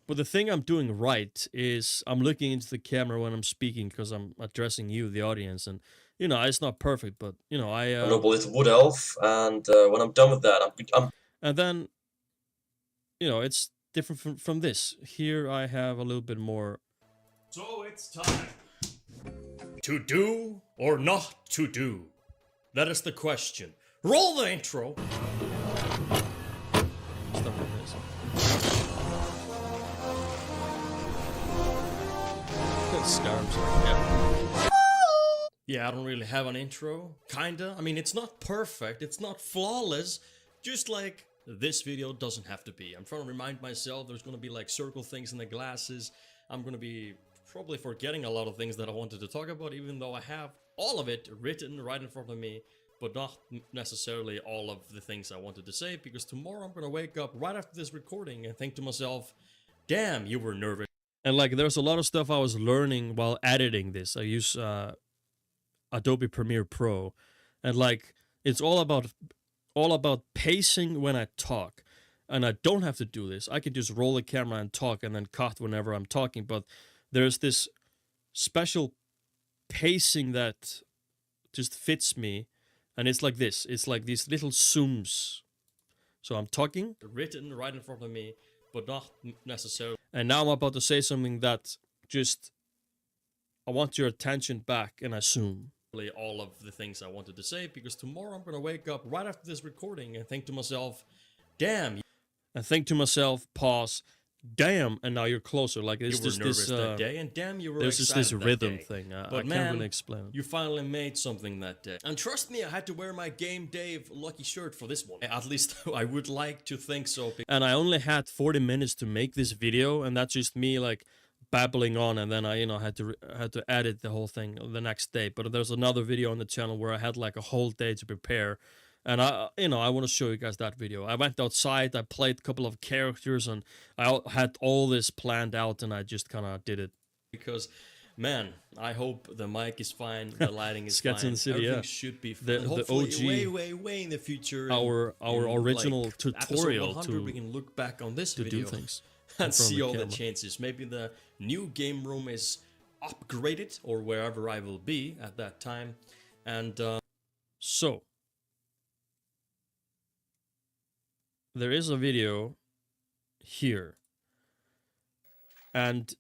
the thing I'm doing right is I'm looking into the camera when I'm speaking because I'm addressing you, the audience, and you know it's not perfect, but you know I. A noble little wood elf, and when I'm done with that, I'm. And then, you know, it's different from this. Here I have a little bit more. So it's time to do or not to do. That is the question. Roll the intro. Stuff like this. Yeah. Yeah, I don't really have an intro. Kinda. I mean, it's not perfect. It's not flawless. Just like this video doesn't have to be. I'm trying to remind myself there's gonna be like circle things in the glasses. I'm gonna be probably forgetting a lot of things that I wanted to talk about, even though I have all of it written right in front of me, but not necessarily all of the things I wanted to say, because tomorrow I'm gonna wake up right after this recording and think to myself, damn, you were nervous. And like, there's a lot of stuff I was learning while editing this. I use Adobe Premiere Pro, and like, it's all about pacing when I talk. And I don't have to do this. I can just roll the camera and talk and then cut whenever I'm talking, but there's this special pacing that just fits me, and it's like this. It's like these little zooms. So I'm talking, written right in front of me, but not necessarily. And now I'm about to say something that just, I want your attention back, and I zoom. All of the things I wanted to say, because tomorrow I'm gonna wake up right after this recording and think to myself, damn. And think to myself, pause, damn, and now you're closer. Like You it's were just nervous this. that day, and damn, you were There's just excited this that rhythm day. thing. I But can't really explain it. you finally made something that day. And trust me, I had to wear my Game Dave lucky shirt for this one. At least I would like to think so. And I only had 40 minutes to make this video, and that's just me like babbling on, and then I had to edit the whole thing the next day. But there's another video on the channel where I had like a whole day to prepare, and I want to show you guys that video. I went outside, I played a couple of characters, and I had all this planned out, and I just kind of did it. Because, man, I hope the mic is fine, the lighting is Skets fine, in the City, everything yeah. should be fine. The Hopefully, OG, way in the future. our original like, tutorial episode 100, we can look back on this to video do things and in front of see the all the camera. changes. Maybe the new game room is upgraded, or wherever I will be at that time. And So, there is a video here, and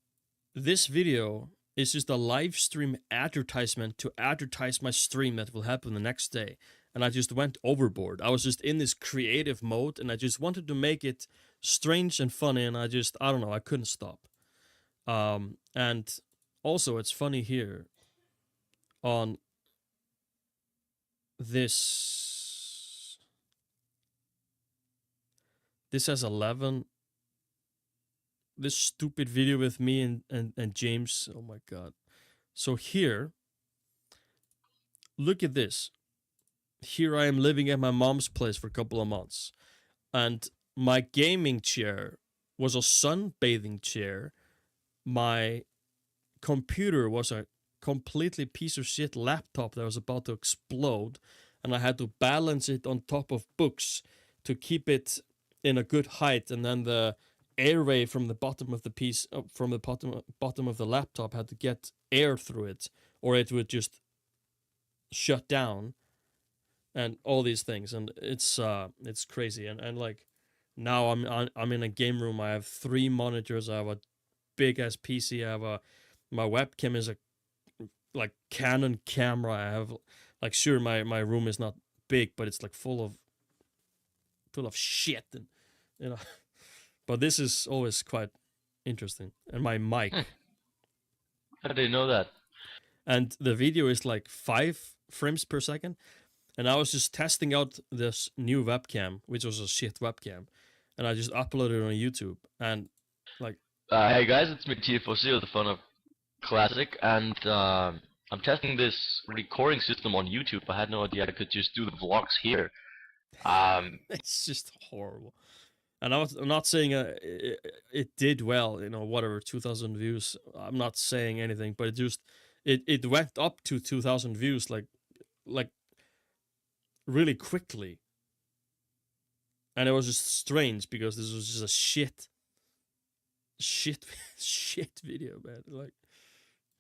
this video is just a live stream advertisement to advertise my stream that will happen the next day. And I just went overboard. I was just in this creative mode, and I just wanted to make it strange and funny, and I don't know, I couldn't stop. And also, it's funny here on this. This has 11. This stupid video with me and James. Oh my god. So here, look at this. Here I am living at my mom's place for a couple of months. And my gaming chair was a sunbathing chair. My computer was a completely piece of shit laptop that was about to explode. And I had to balance it on top of books to keep it in a good height. And then the airway from the bottom of the piece, from the bottom of the laptop, had to get air through it, or it would just shut down, and all these things. And it's crazy. And like now I'm in a game room. I have 3 monitors. I have a big ass PC. I have my webcam is a like Canon camera. I have like, sure, my room is not big, but it's like full of shit, and but this is always quite interesting. And my mic. How did you know that? And the video is like 5 frames per second. And I was just testing out this new webcam, which was a shit webcam. And I just uploaded it on YouTube. And like, Hey guys, it's me TFOC, the fun of Classic, and I'm testing this recording system on YouTube. I had no idea I could just do the vlogs here. it's just horrible. And I'm not saying it did well, whatever, 2,000 views. I'm not saying anything, but it went up to 2,000 views like really quickly. And it was just strange because this was just a shit video, man. Like,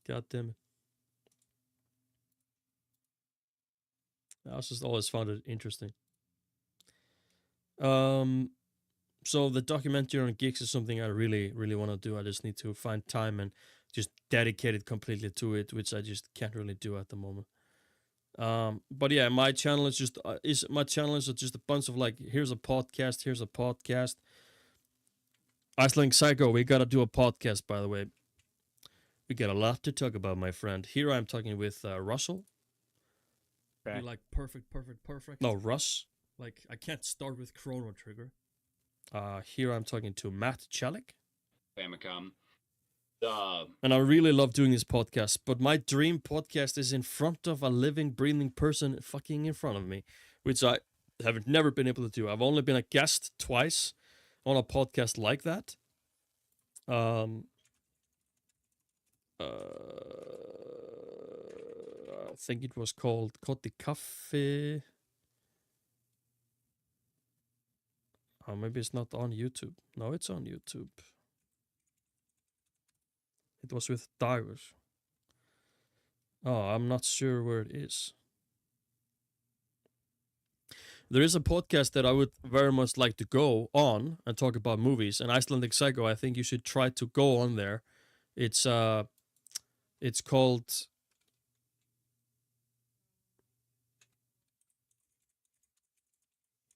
god damn it. I just always found it interesting. So the documentary on gigs is something I really, really want to do. I just need to find time and just dedicate it completely to it, which I just can't really do at the moment. But yeah, my channel is just just a bunch of like, here's a podcast. Icelandic Psycho, we gotta do a podcast, by the way. We got a lot to talk about, my friend. Here I'm talking with Russell. you like perfect. No, Russ. Like, I can't start with Chrono Trigger. Here I'm talking to Matt Chalik. Famicom. And I really love doing this podcast, but my dream podcast is in front of a living, breathing person fucking in front of me, which I have never been able to do. I've only been a guest twice on a podcast like that. I think it was called Kotti Kaffe. Oh, maybe it's not on YouTube. No, it's on YouTube. It was with Dagur. Oh, I'm not sure where it is. There is a podcast that I would very much like to go on and talk about movies. And Icelandic Psycho, I think you should try to go on there. It's called...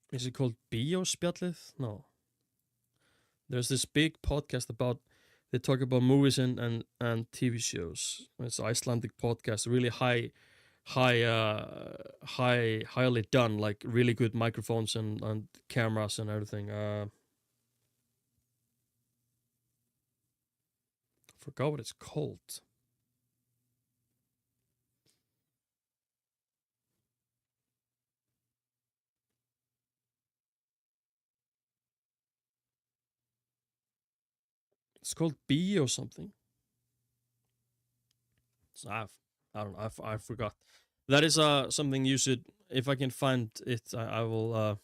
Is it called Bíóspjallið? No. There's this big podcast about they talk about movies and TV shows. It's an Icelandic podcast, really highly done, like really good microphones and cameras and everything. Forgot what it's called. It's called B or something. So I don't know. I forgot. That is something you should. If I can find it, I will.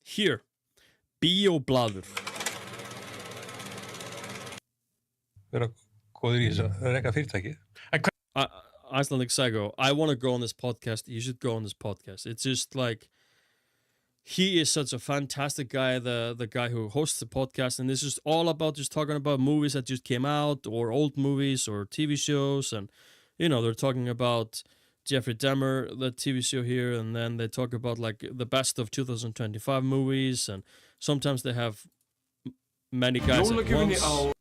Here, Bioblaður. Vera góður í þessu að reka fyrirtæki. Icelandic Sago, I want to go on this podcast. You should go on this podcast. It's just like he is such a fantastic guy, the guy who hosts the podcast, and this is all about just talking about movies that just came out or old movies or TV shows, and they're talking about Jeffrey Dahmer, the TV show here, and then they talk about like the best of 2025 movies, and sometimes they have many guys at once.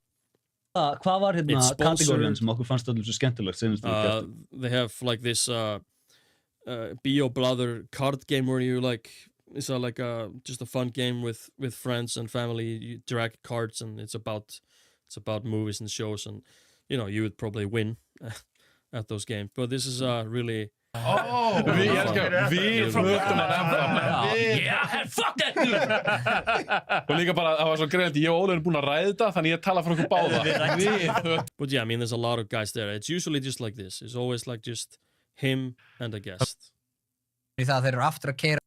Hvað var hérna It's sponsored. kategórian sem okkur fannst öllum svo skemmtilegt senast við gertum? They have like this Bioblaður card game where you like it's like just a fun game with friends and family. You drag cards and it's about movies and shows, and you would probably win at those games. But this is really Við flögtum hann Yeah, fuck that dude! Og líka bara, það var svo greiðandi, ég og Óli erum búin að ræða þetta, þannig ég tala fyrir okkur báða. But yeah, I mean, there's a lot of guys there. It's usually just like this. It's always like just him and a guest. Í það þeir eru aftur að keyra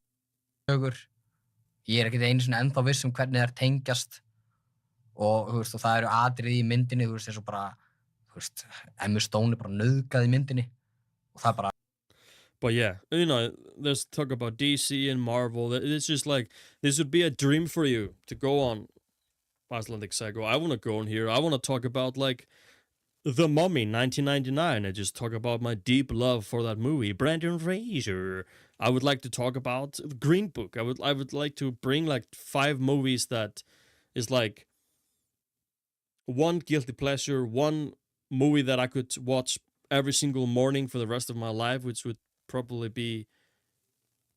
sögur. Ég ekkert einu sinni ennþá viss hvernig þær tengjast. Og það eru atriði í myndinni, eins og bara, Emma Stone bara nauðgað í myndinni. Og það bara But yeah, there's talk about DC and Marvel. It's just like, this would be a dream for you to go on Icelandic Sago. I want to go on here. I want to talk about like The Mummy 1999 and just talk about my deep love for that movie. Brendan Fraser. I would like to talk about Green Book. I would like to bring like 5 movies that is like one guilty pleasure, one movie that I could watch every single morning for the rest of my life, which would probably be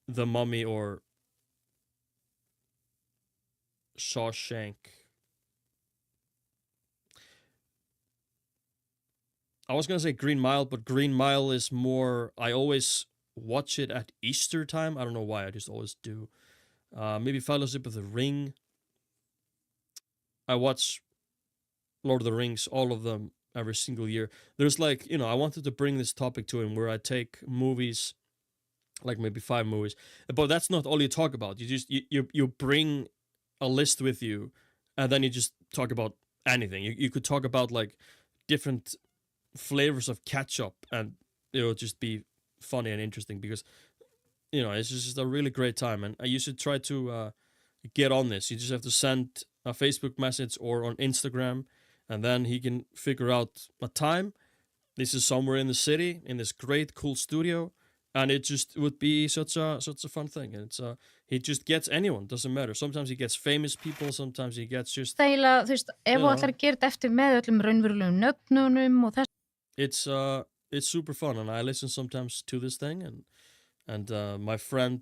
The Mummy or Shawshank. I was gonna say Green Mile, but Green Mile is more, I always watch it at Easter time. I don't know why, I just always do. Maybe Fellowship of the Ring. I watch Lord of the Rings, all of them, every single year. There's like, I wanted to bring this topic to him where I take movies, like maybe 5 movies, but that's not all you talk about. You just, you bring a list with you and then you just talk about anything. You could talk about like different flavors of ketchup and it'll just be funny and interesting because, it's just a really great time. And you should try to get on this. You just have to send a Facebook message or on Instagram, and then he can figure out a time. This is somewhere in the city, in this great, cool studio, and it just would be such a fun thing. And it's he just gets anyone, doesn't matter. Sometimes he gets famous people, sometimes he gets just... Þegar, ef þú ætlar að gera þetta eftir með öllum raunverulegum nöfnunum og þess... It's super fun, and I listen sometimes to this thing, and my friend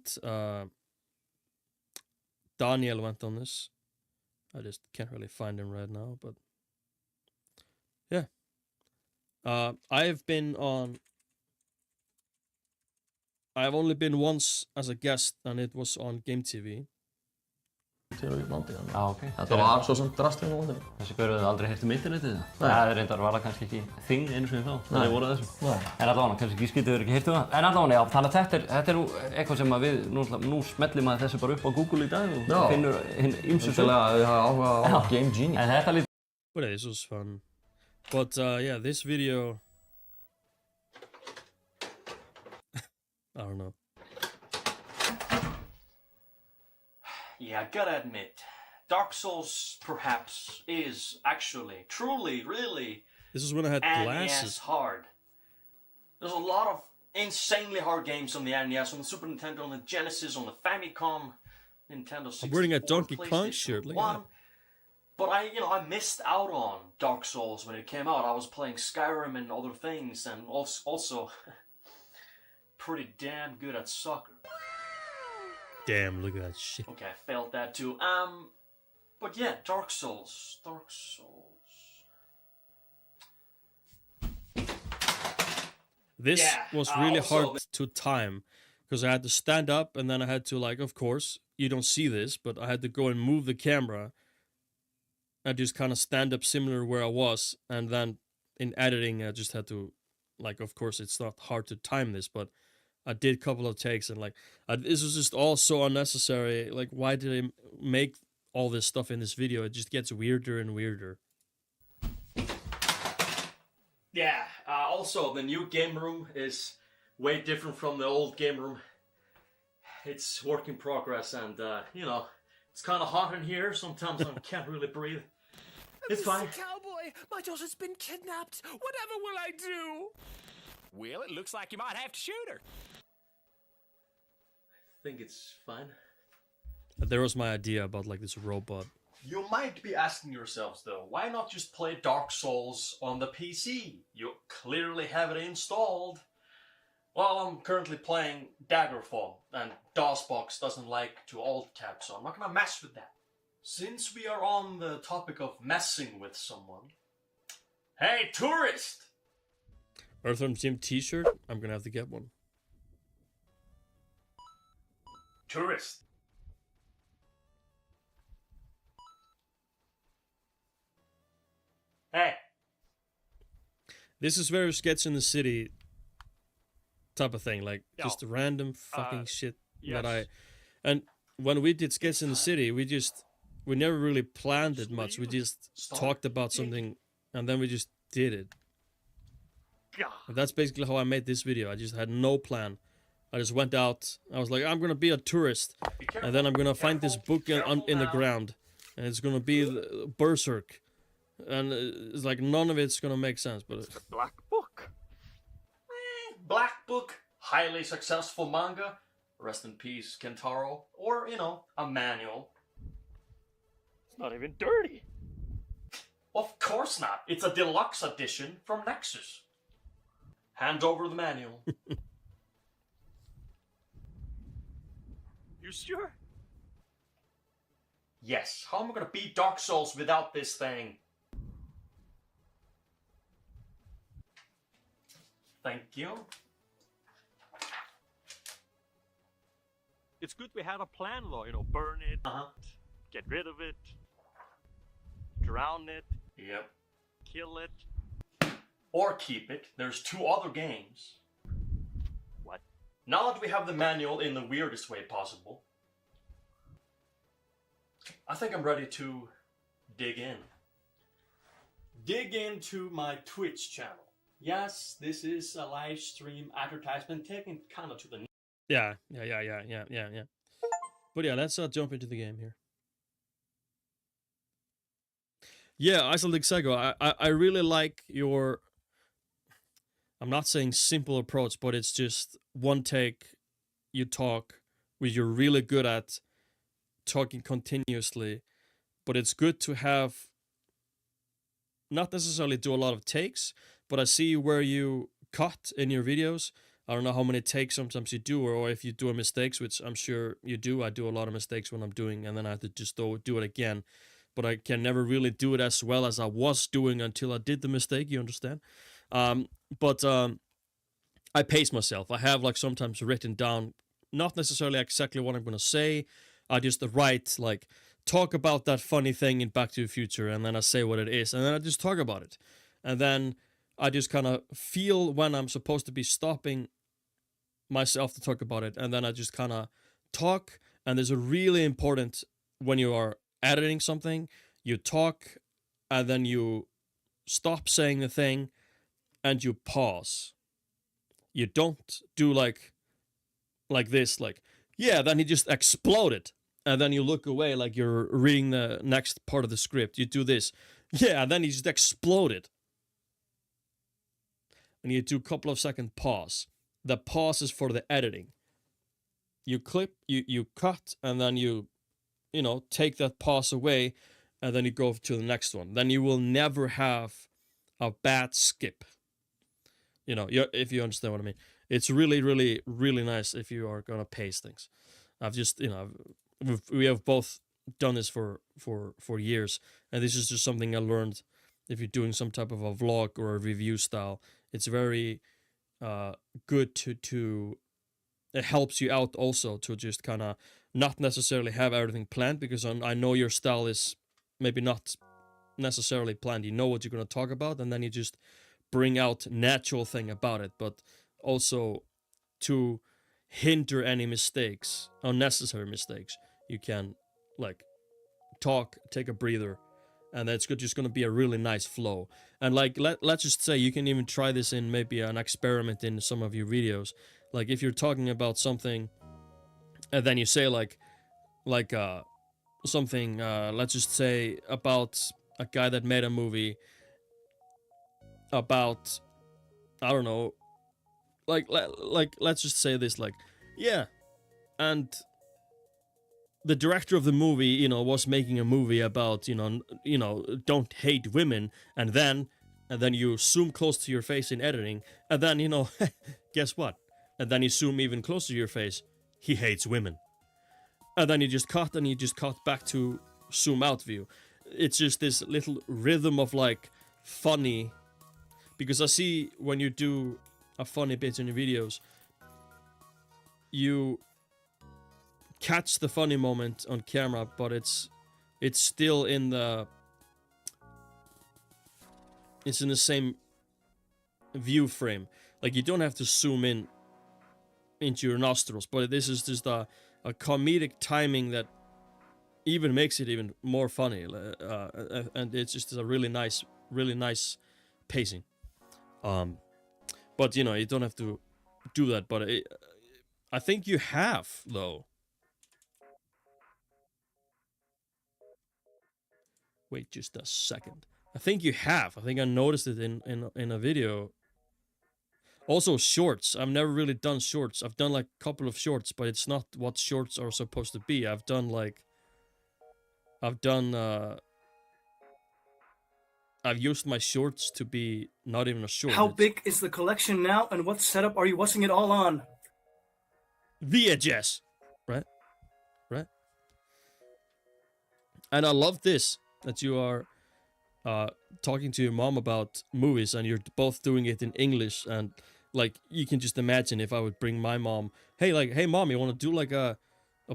Daniel went on this. I just can't really find him right now, but yeah. I've only been once as a guest, and it was on Game TV. Okay. Þetta var svo sem drastlinn á landinu. Þessi gaur hefði aldrei heyrt internetið það? Það reyndar var það kannski ekki þing einu sinni þá, þegar þið voru þessu. En allavega, kannski ekki skiltið verið ekki heyrt það. En allavega, já, þannig að þetta er nú eitthvað sem að við, nú smellir maður þessu bara upp á Google í dag og finnur hinn ýmsu sög. Já, við hafa áhuga á Game Genius. En þetta lítur... But this was fun. But yeah, this video... I don't know. Yeah, I gotta admit, Dark Souls perhaps is actually, truly, really This is when I had NES glasses. hard. There's a lot of insanely hard games on the NES, on the Super Nintendo, on the Genesis, on the Famicom, Nintendo 64, I'm wearing a Donkey Kong PlayStation shirt, look at 1. that. But I missed out on Dark Souls when it came out. I was playing Skyrim and other things, and also pretty damn good at soccer. Damn, look at that shit. Okay, I failed that too. But yeah, Dark Souls. This Yeah, was really also hard to time because I had to stand up and then I had to, like, of course, you don't see this, but I had to go and move the camera. I just kind of stand up similar where I was, and then in editing, I just had to, like, of course, it's not hard to time this, but I did a couple of takes, and like, this was just all so unnecessary. Like, why did I make all this stuff in this video? It just gets weirder and weirder. Yeah, also the new game room is way different from the old game room. It's work in progress, and you know, it's kind of hot in here. Sometimes I can't really breathe. It's fine. Cowboy, my daughter's been kidnapped. Whatever will I do? Well, it looks like you might have to shoot her. I think it's fine. There was my idea about, like, this robot. You might be asking yourselves though, why not just play Dark Souls on the PC? You clearly have it installed. Well, I'm currently playing Daggerfall, and DOSBox doesn't like to alt-tab, so I'm not gonna mess with that. Since we are on the topic of messing with someone... Hey, tourist! Earthworm Jim t-shirt? I'm gonna have to get one. Tourist! Hey! This is very Sketch in the City type of thing, like, Yeah. just random fucking shit yes. that I... And when we did Sketch in the City, we never really planned it much. We just talked about something, and then we just did it. And that's basically how I made this video. I just had no plan. I just went out. I was like, I'm gonna be a tourist, and then I'm gonna find this book in the ground, and it's gonna be Berserk, and it's like none of it's gonna make sense. But Black Book. Black Book, highly successful manga. Rest in peace, Kentaro. Or, you know, a manual. It's not even dirty. Of course not. It's a deluxe edition from Nexus. Hand over the manual. You sure? Yes. How am I gonna beat Dark Souls without this thing? Thank you. It's good we had a plan, though. You know, burn it, get rid of it, drown it, Yep. kill it. Or keep it. There's 2 other games. What? Now that we have the manual in the weirdest way possible, I think I'm ready to dig in. Dig into my Twitch channel. Yes, this is a live stream advertisement taken kind of to the... yeah. But yeah, let's jump into the game here. Yeah, Icelandic Sego, I really like your... I'm not saying simple approach, but it's just one take, you talk, where you're really good at talking continuously, but it's good to have, not necessarily do a lot of takes, but I see where you cut in your videos. I don't know how many takes sometimes you do, or if you do mistakes, which I'm sure you do. I do a lot of mistakes when I'm doing, and then I have to just do it again. But I can never really do it as well as I was doing until I did the mistake, you understand? But I pace myself. I have, like, sometimes written down, not necessarily exactly what I'm going to say. I just write, like, talk about that funny thing in Back to the Future, and then I say what it is, and then I just talk about it. And then I just kind of feel when I'm supposed to be stopping myself to talk about it, and then I just kind of talk. And there's a really important, when you are editing something, you talk, and then you stop saying the thing, and you pause. You don't do like this, like, yeah, then he just exploded. and then you look away like you're reading the next part of the script. You do this. Yeah, and then he just exploded. And you do a couple of second pause. The pause is for the editing. You clip, you cut, and then you take that pause away, and then you go to the next one. Then you will never have a bad skip. If you understand what I mean. It's really, really, really nice if you are gonna pace things. I've just, we have both done this for years, and this is just something I learned. If you're doing some type of a vlog or a review style, it's very good to it helps you out also to just kind of not necessarily have everything planned, because I know your style is maybe not necessarily planned. You know what you're going to talk about, and then you just bring out natural thing about it, but also to hinder any mistakes, unnecessary mistakes. You can talk, take a breather, and it's just going to be a really nice flow. And let's just say you can even try this in maybe an experiment in some of your videos. Like if you're talking about something, and then you say something, let's just say about a guy that made a movie about, I don't know, let's just say this, yeah, and the director of the movie, was making a movie about, don't hate women, and then you zoom close to your face in editing, and then, guess what? And then you zoom even closer to your face, he hates women. And then you just cut, and you just cut back to zoom out view. It's just this little rhythm of funny, because I see when you do a funny bit in your videos, you catch the funny moment on camera, but it's still in the same view frame. Like you don't have to zoom in into your nostrils, but this is just a comedic timing that even makes it even more funny, and it's just a really nice pacing. But you don't have to do that, but I think you have, though. Wait just a second. I think you have. I think I noticed it in a video. Also, shorts. I've never really done shorts. I've done a couple of shorts, but it's not what shorts are supposed to be. I've done I've used my shorts to be not even a short. How big is the collection now, and what setup are you watching it all on? VHS, right? And I love this, that you are talking to your mom about movies, and you're both doing it in English, and you can just imagine if I would bring my mom, hey mom, you want to do a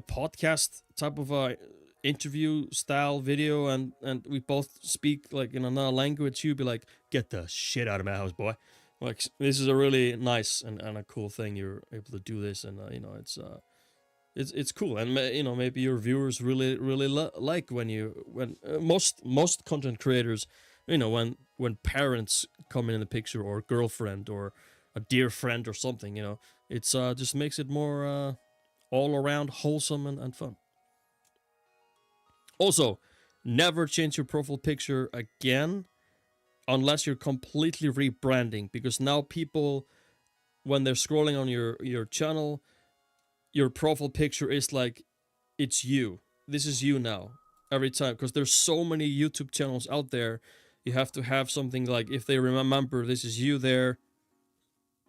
podcast type of a interview style video, and we both speak in another language, you'd be like, get the shit out of my house, boy. This is a really nice and a cool thing. You're able to do this, and it's cool, and maybe your viewers really like when most content creators, when parents come in the picture, or girlfriend, or a dear friend, or something, it's just makes it more all around wholesome and fun. Also, never change your profile picture again unless you're completely rebranding, because now people, when they're scrolling on your channel, your profile picture is it's you. This is you now every time, because there's so many YouTube channels out there. You have to have something if they remember this is you there.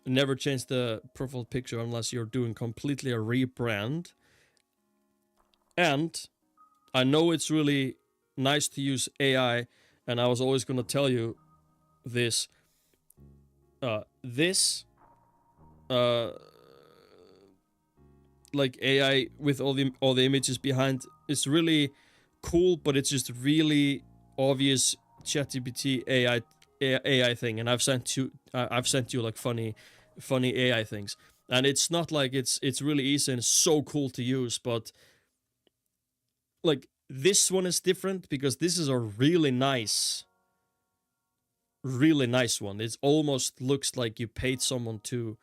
Never change the profile picture unless you're doing completely a rebrand. And I know it's really nice to use AI, and I was always going to tell you this. AI with all the images behind is really cool, but it's just really obvious ChatGPT AI thing, and I've sent you funny AI things, and it's not it's really easy and so cool to use, but this one is different because this is a really nice one. It almost looks like you paid someone to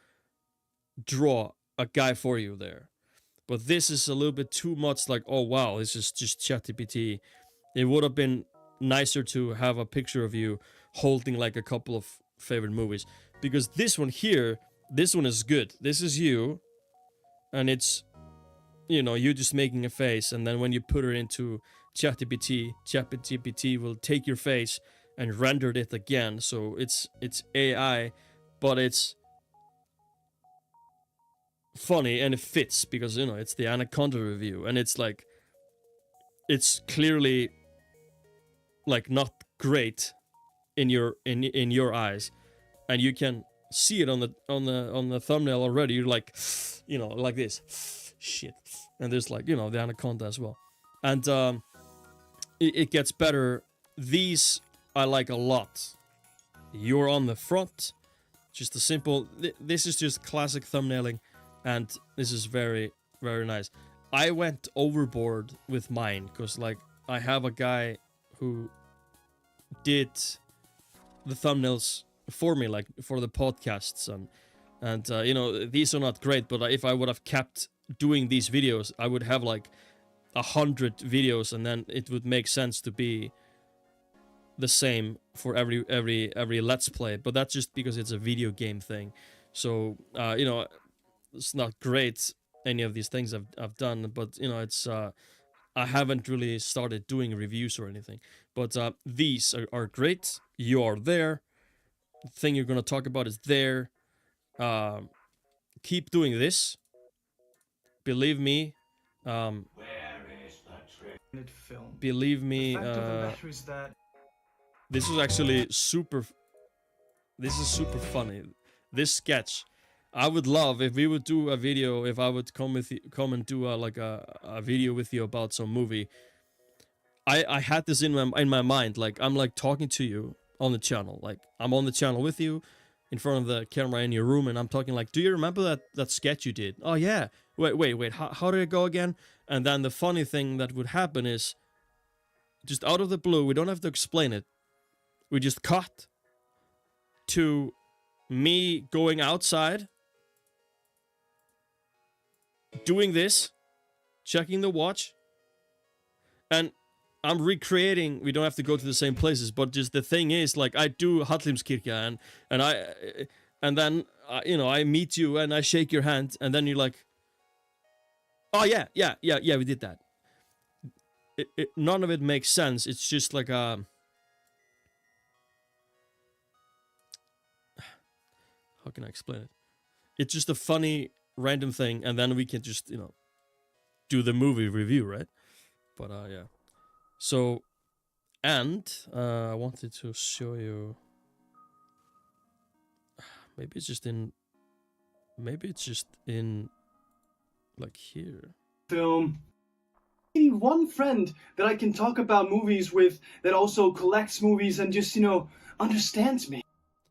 draw a guy for you there. But this is a little bit too much like, oh wow, this is just ChatGPT. It would have been nicer to have a picture of you holding like a couple of favorite movies. Because this one here, this one is good. This is you, and it's, you know, you just making a face, and then when you put it into ChatGPT will take your face and render it again. So it's AI, but it's funny and it fits because, you know, it's the Anaconda review, and it's like, it's clearly like not great in your eyes, and you can see it on the thumbnail already. You're like, you know, like this shit, and there's like, you know, the Anaconda as well, and it gets better. These I like a lot. You're on the front, just a simple, this is just classic thumbnailing, and this is very, very nice. I went overboard with mine because like I have a guy who did the thumbnails for me, like for the podcasts, and you know, these are not great, but if I would have kept doing these videos, I would have like 100 videos, and then it would make sense to be the same for every let's play. But that's just because it's a video game thing. So you know, it's not great, any of these things I've done, but you know, it's I haven't really started doing reviews or anything. But these are great. You are there. The thing you're gonna talk about is there. Keep doing this. Believe me. Believe me. This is actually super. This is super funny. This sketch, I would love if we would do a video. If I would come and do a video with you about some movie. I had this in my mind. Like I'm like talking to you on the channel. Like I'm on the channel with you, in front of the camera in your room, and I'm talking like, do you remember that sketch you did? Oh yeah. Wait. How did it go again? And then the funny thing that would happen is, just out of the blue, we don't have to explain it. We just cut to me going outside, doing this, checking the watch, and I'm recreating. We don't have to go to the same places, but just the thing is, like, I do Hallgrímskirkja, and then you know, I meet you and I shake your hand, and then you're like, oh yeah, we did that. None of it makes sense. It's just like a, how can I explain it? It's just a funny random thing, and then we can just, you know, do the movie review, right? But yeah. So, and I wanted to show you. Maybe it's just in like here. Film. I need one friend that I can talk about movies with that also collects movies and just, you know, understands me.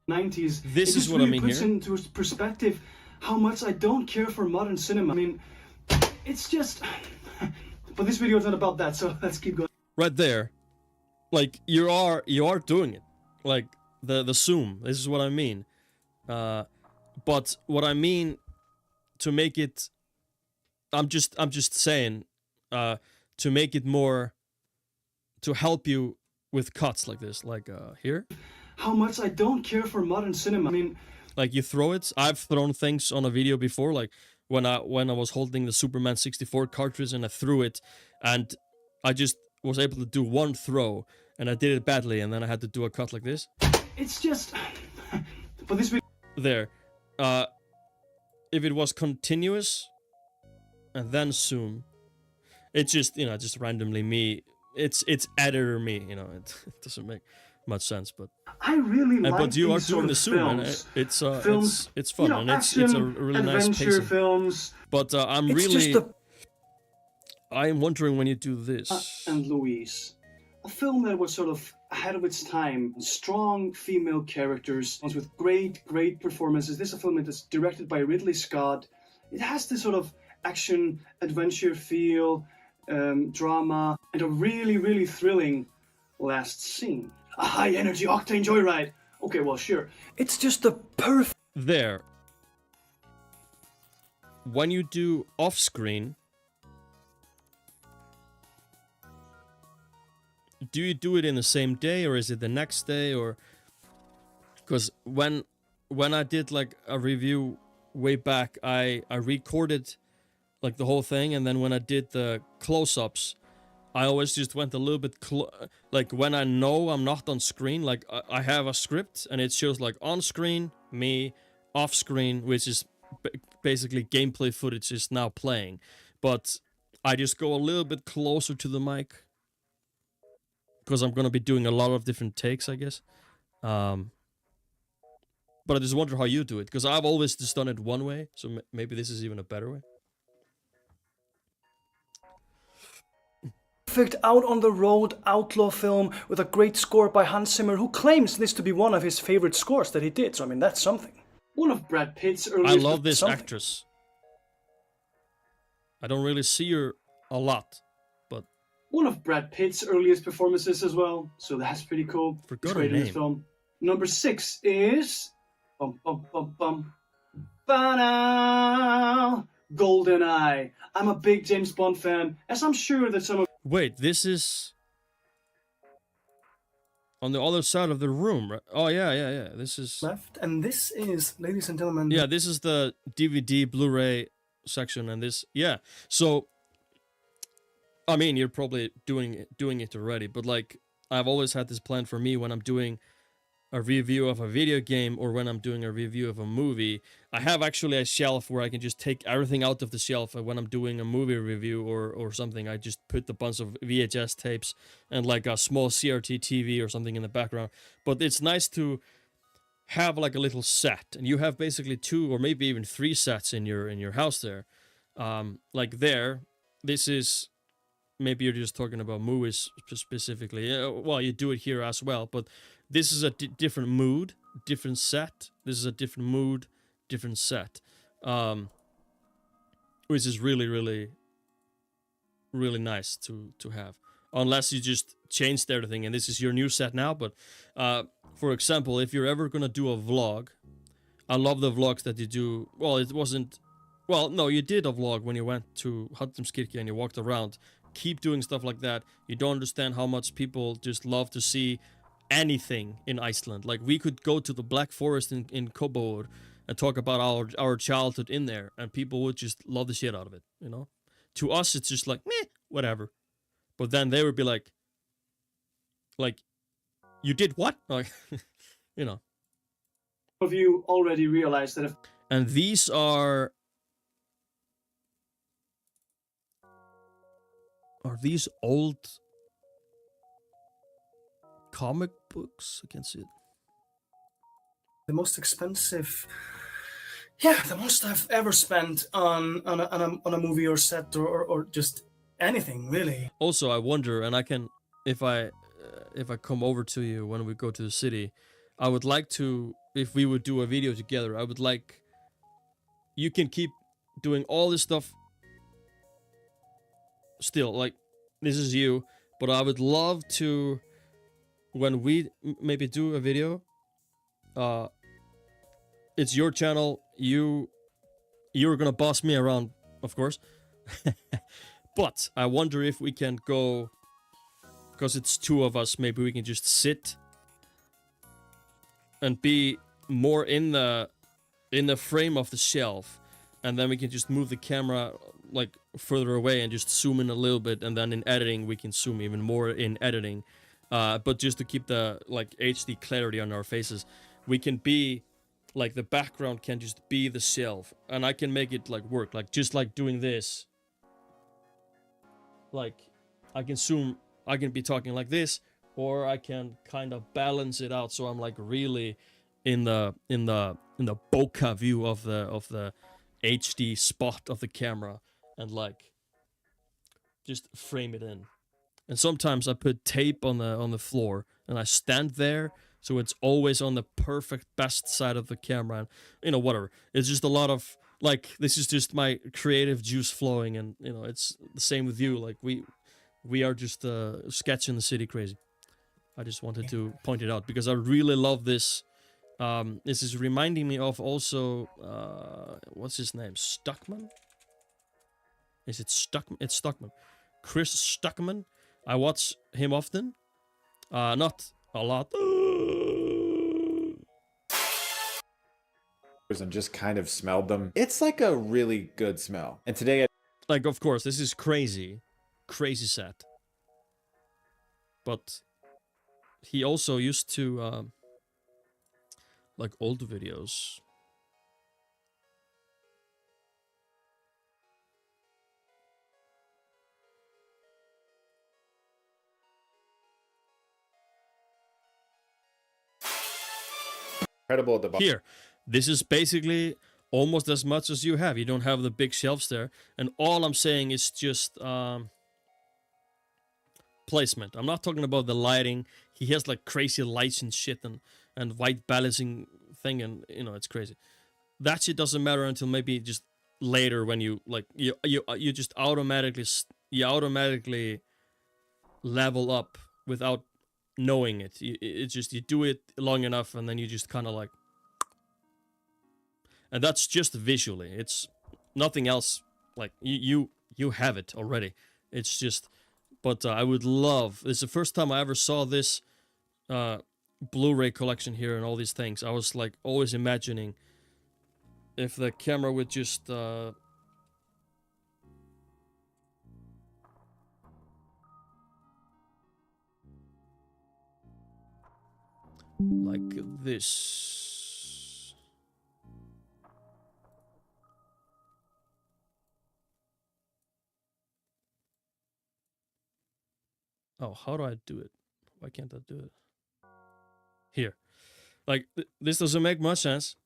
90s. This is what really I mean puts here. into perspective how much I don't care for modern cinema. I mean, it's just. But this video is not about that, so let's keep going. Right there, like you are doing it, like the zoom. This is what I mean. But what I mean to make it, I'm just saying, to make it more, to help you with cuts like this, like here. How much I don't care for modern cinema. I mean, like you throw it. I've thrown things on a video before, like when I was holding the Superman 64 cartridge and I threw it, and I just was able to do one throw, and I did it badly, and then I had to do a cut like this. it's just. But this video. There. If it was continuous and then zoom, it's just, you know, just randomly me. It's editor me, you know. It doesn't make much sense, but I really like but you are these doing sort the of zoom, films. and Films, it's fun, you know, and it's action, a really nice adventure pacing. films. But I'm It's really, just I'm wondering when you do this. And Louise, a film that was sort of ahead of its time. Strong female characters, ones with great performances. This is a film that is directed by Ridley Scott. It has this sort of action adventure feel, drama, and a really thrilling last scene. A high energy octane joyride. Okay, well, sure. It's just the perfect. There. When you do off screen, do you do it in the same day or is it the next day? Or because when I did like a review way back, I recorded like the whole thing, and then when I did the close-ups, I always just went a little bit like when I know I'm not on screen, like I have a script and it shows like on screen me, off screen, which is basically gameplay footage is now playing, but I just go a little bit closer to the mic because I'm gonna be doing a lot of different takes, I guess. But I just wonder how you do it, because I've always just done it one way, so maybe this is even a better way. Perfect out on the road outlaw film with a great score by Hans Zimmer, who claims this to be one of his favorite scores that he did. So I mean, that's something. One of Brad Pitt's earliest. I love this actress. I don't really see her a lot, but one of Brad Pitt's earliest performances as well. So that's pretty cool. Forgot It's her great in this name. film. Number 6 is Ba-na! GoldenEye. I'm a big James Bond fan, as I'm sure that some of. Wait, this is on the other side of the room, right? Oh yeah. This is left, and this is, ladies and gentlemen. Yeah, this is the DVD Blu-ray section, and this So, I mean, you're probably doing it already, but like I've always had this plan for me when I'm doing a review of a video game or when I'm doing a review of a movie. I have actually a shelf where I can just take everything out of the shelf, and when I'm doing a movie review or something, I just put a bunch of VHS tapes and like a small CRT TV or something in the background. But it's nice to have like a little set, and you have basically 2 or maybe even 3 sets in your house there. Like there, this is, maybe you're just talking about movies specifically. Well, you do it here as well, but this is a different mood, different set. This is a different mood, different set. Which is really, really, really nice to have. Unless you just changed everything and this is your new set now. But for example, if you're ever gonna do a vlog, I love the vlogs that you do. Well, it wasn't. Well, no, you did a vlog when you went to Hallgrímskirkju and you walked around. Keep doing stuff like that. You don't understand how much people just love to see anything in Iceland. Like, we could go to the Black Forest in Kópavogur and talk about our childhood in there, and people would just love the shit out of it, you know? To us, it's just like, meh, whatever. But then they would be like, you did what? Like, you know. Of you already realized that if. And these are these old comic books? I can't see it. The most expensive, the most I've ever spent on a movie or set or just anything really. Also, I wonder, and I can, if I come over to you when we go to the city, I would like to, if we would do a video together, I would like, you can keep doing all this stuff still, like, this is you, but I would love to, when we maybe do a video, it's your channel, you're gonna boss me around, of course, but I wonder if we can go, because it's 2 of us, maybe we can just sit and be more in the frame of the shelf, and then we can just move the camera like further away and just zoom in a little bit, and then in editing we can zoom even more in editing, but just to keep the like HD clarity on our faces, we can be like, the background can just be the shelf, and I can make it like work, like just like doing this, like I can zoom, I can be talking like this, or I can kind of balance it out so I'm like really in the bokeh view of the HD spot of the camera, and like just frame it in. And sometimes I put tape on the floor and I stand there so it's always on the perfect best side of the camera, and you know, whatever. It's just a lot of like, this is just my creative juice flowing, and you know, it's the same with you. Like we are just sketching the city crazy. I just wanted to point it out because I really love this. This is reminding me of also, what's his name? Stuckman? Is it Stuckman? It's Stuckman. Chris Stuckman. I watch him often, Not a lot. And just kind of smelled them. It's like a really good smell. And today, like, of course, this is crazy sad. But he also used to like old videos. incredible at the bottom. Here, this is basically almost as much as you have. You don't have the big shelves there, and all I'm saying is just placement. I'm not talking about the lighting. He has like crazy lights and shit and white balancing thing, and you know, it's crazy. That shit doesn't matter until maybe just later when you like you just automatically level up without knowing it. It's just you do it long enough and then you just kind of like, and that's just visually. It's nothing else. Like you have it already. It's just, but I would love. It's the first time I ever saw this Blu-ray collection here and all these things. I was like always imagining if the camera would just like this. Oh, how do I do it? Why can't I do it? Here. Like, this doesn't make much sense,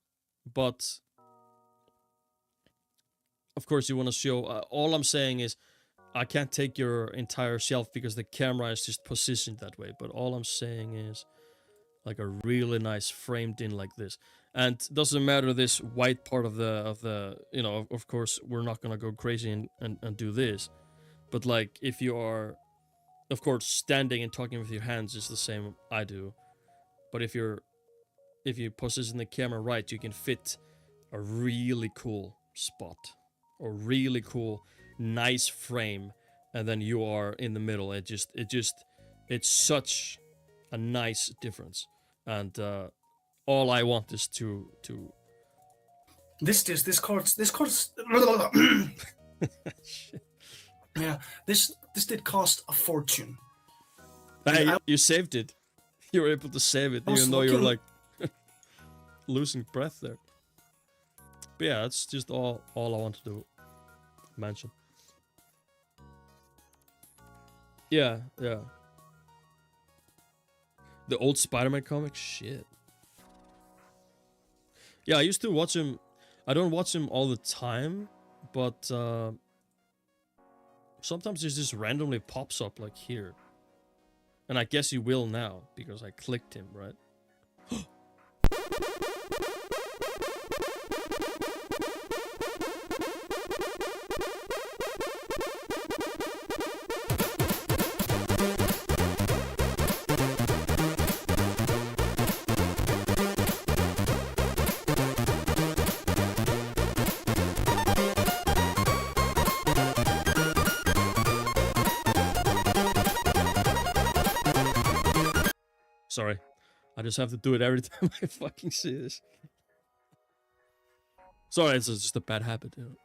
but of course you want to show, all I'm saying is I can't take your entire shelf because the camera is just positioned that way, but all I'm saying is like a really nice framed in like this. And doesn't matter this white part of the you know, of course we're not gonna go crazy and do this, but like if you are, of course, standing and talking with your hands is the same I do, but if you position the camera right, you can fit a really cool spot or really cool nice frame, and then you are in the middle. It's such a nice difference, and all I want is to this court's yeah, this did cost a fortune. Hey, you saved it. You were able to save it even though you were like losing breath there. But yeah, that's just all I want to mention. Yeah. The old Spider-Man comic, shit. Yeah, I used to watch him. I don't watch him all the time, but sometimes it just randomly pops up like here. And I guess he will now because I clicked him, right? Sorry, I just have to do it every time I fucking see this. Sorry, it's just a bad habit, you know.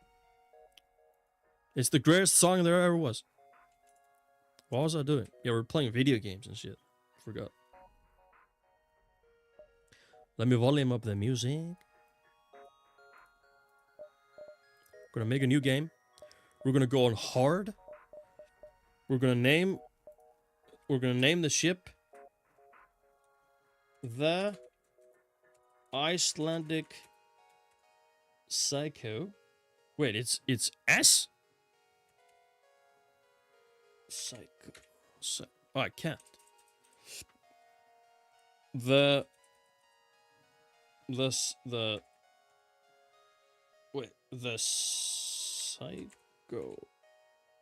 It's the greatest song there ever was. What was I doing? Yeah, we're playing video games and shit. Forgot. Let me volume up the music. Gonna make a new game. We're gonna go on hard. We're gonna name the ship The Icelandic Psycho. Wait, it's S? Psycho. Oh, I can't. The Psycho.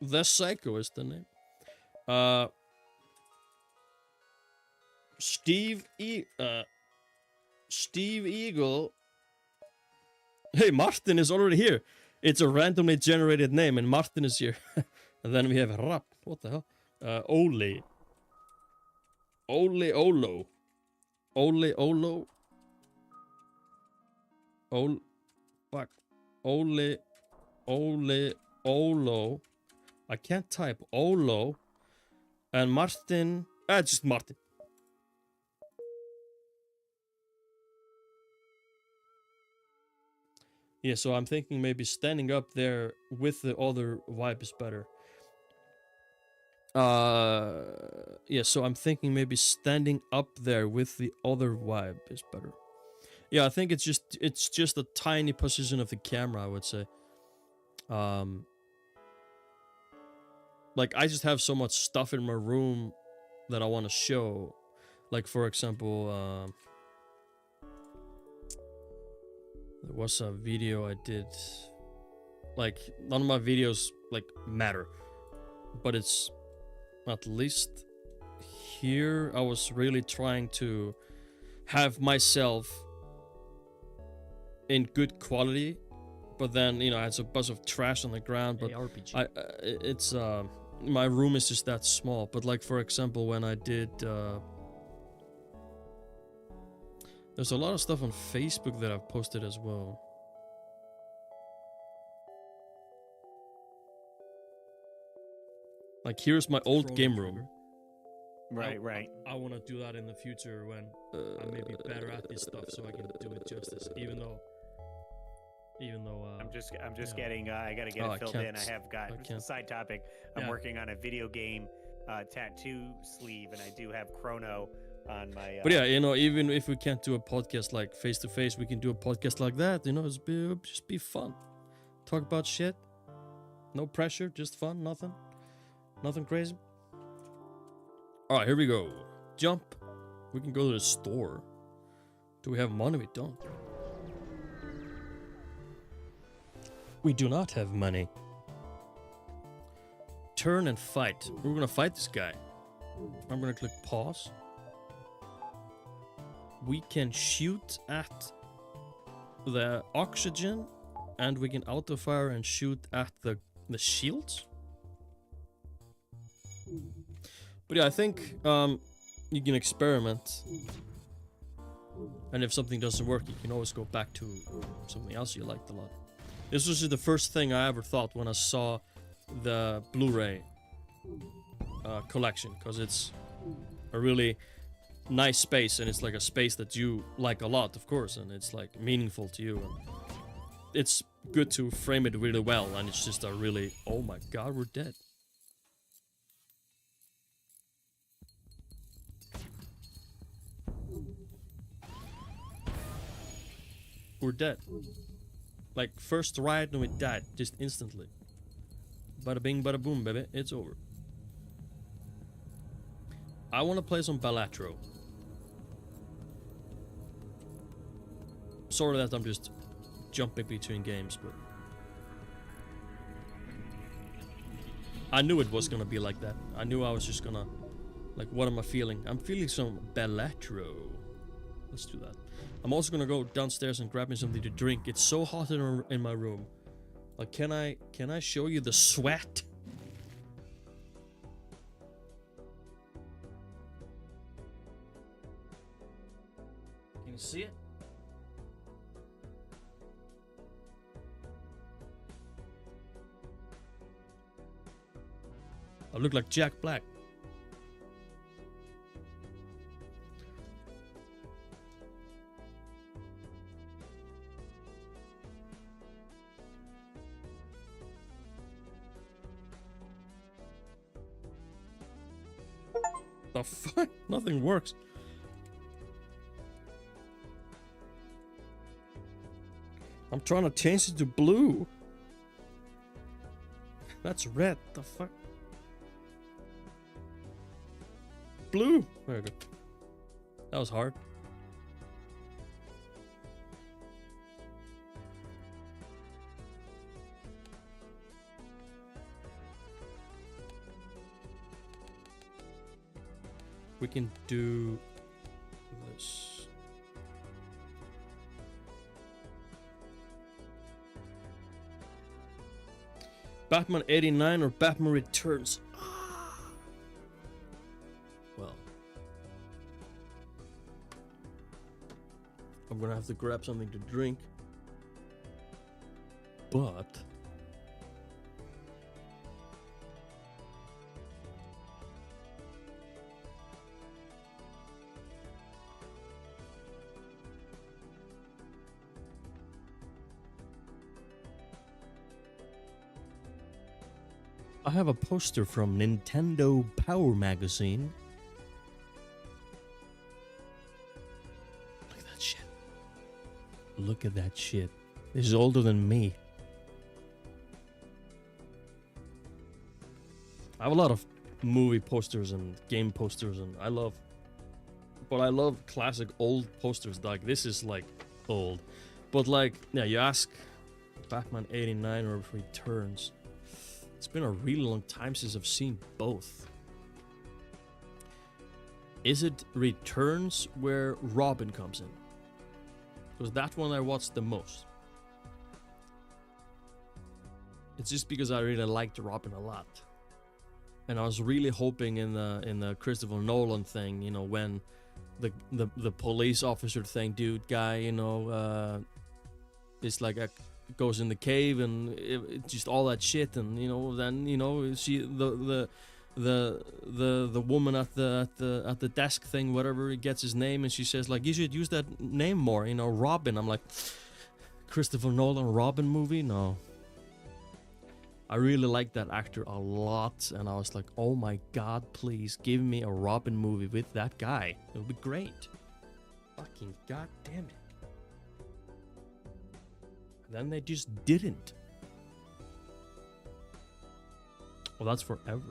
The Psycho is the name. Steve Eagle. Hey, Martin is already here. It's a randomly generated name, and Martin is here. And then we have Rap. What the hell? Ole. Ole Olo. Ole Olo. Fuck. Ole Olo. I can't type Olo. And Martin. Just Martin. Yeah, so I'm thinking maybe standing up there with the other vibe is better. Yeah, so I'm thinking maybe standing up there with the other vibe is better. Yeah, I think it's just a tiny position of the camera, I would say. Like I just have so much stuff in my room that I want to show. Like for example, there was a video I did. Like none of my videos like matter, but it's at least here I was really trying to have myself in good quality, but then I had a bunch of trash on the ground. But it's my room is just that small. But like for example, when I did, there's a lot of stuff on Facebook that I've posted as well. Like here's my old game room. Right. I want to do that in the future when I may be better at this stuff, so I can do it justice. Even though I'm just getting. I gotta get it filled in. I have got side topic. I'm working on a video game tattoo sleeve, and I do have Chrono on my. But yeah, even if we can't do a podcast like face to face, we can do a podcast like that. Just be fun. Talk about shit. No pressure, just fun. Nothing crazy. All right, here we go. Jump. We can go to the store. Do we have money? We don't. We do not have money. Turn and fight. We're gonna fight this guy. I'm gonna click pause. We can shoot at the oxygen, and we can auto fire and shoot at the shields. But yeah, I think you can experiment, and if something doesn't work, you can always go back to something else you liked a lot. This was the first thing I ever thought when I saw the Blu-ray collection, because it's a really nice space, and it's like a space that you like a lot, of course, and it's like meaningful to you, and it's good to frame it really well, and it's just a really, oh my god, we're dead. We're dead. Like, first riot and we died, just instantly. Bada bing, bada boom, baby, it's over. I want to play some Balatro. Sorry that I'm just jumping between games, but I knew it was gonna be like that. I knew I was just gonna, like, what am I feeling? I'm feeling some Balatro. Let's do that. I'm also gonna go downstairs and grab me something to drink. It's so hot in my room. Like, can I show you the sweat? Can you see it? I look like Jack Black. The fuck? Nothing works. I'm trying to change it to blue. That's red. The fuck? Blue. There we go. That was hard. We can do this. Batman 89 or Batman Returns? Well, I'm gonna have to grab something to drink. But I have a poster from Nintendo Power Magazine. Look at that shit. Look at that shit. This is older than me. I have a lot of movie posters and game posters, and I love classic old posters. Like this is like old, but like yeah, you ask Batman '89 or Returns. It's been a really long time since I've seen both. Is it Returns where Robin comes in? Because that one I watched the most. It's just because I really liked Robin a lot. And I was really hoping in the Christopher Nolan thing, you know, when the police officer thing, dude guy, you know, is like goes in the cave and it just all that shit, and you know, then you know, see the woman at the desk thing, whatever, he gets his name, and she says like, you should use that name more, you know, Robin. I'm like, Christopher Nolan Robin movie? No. I really like that actor a lot, and I was like, oh my god, please give me a Robin movie with that guy. It would be great. Fucking goddamn it. Then they just didn't. Well, that's forever.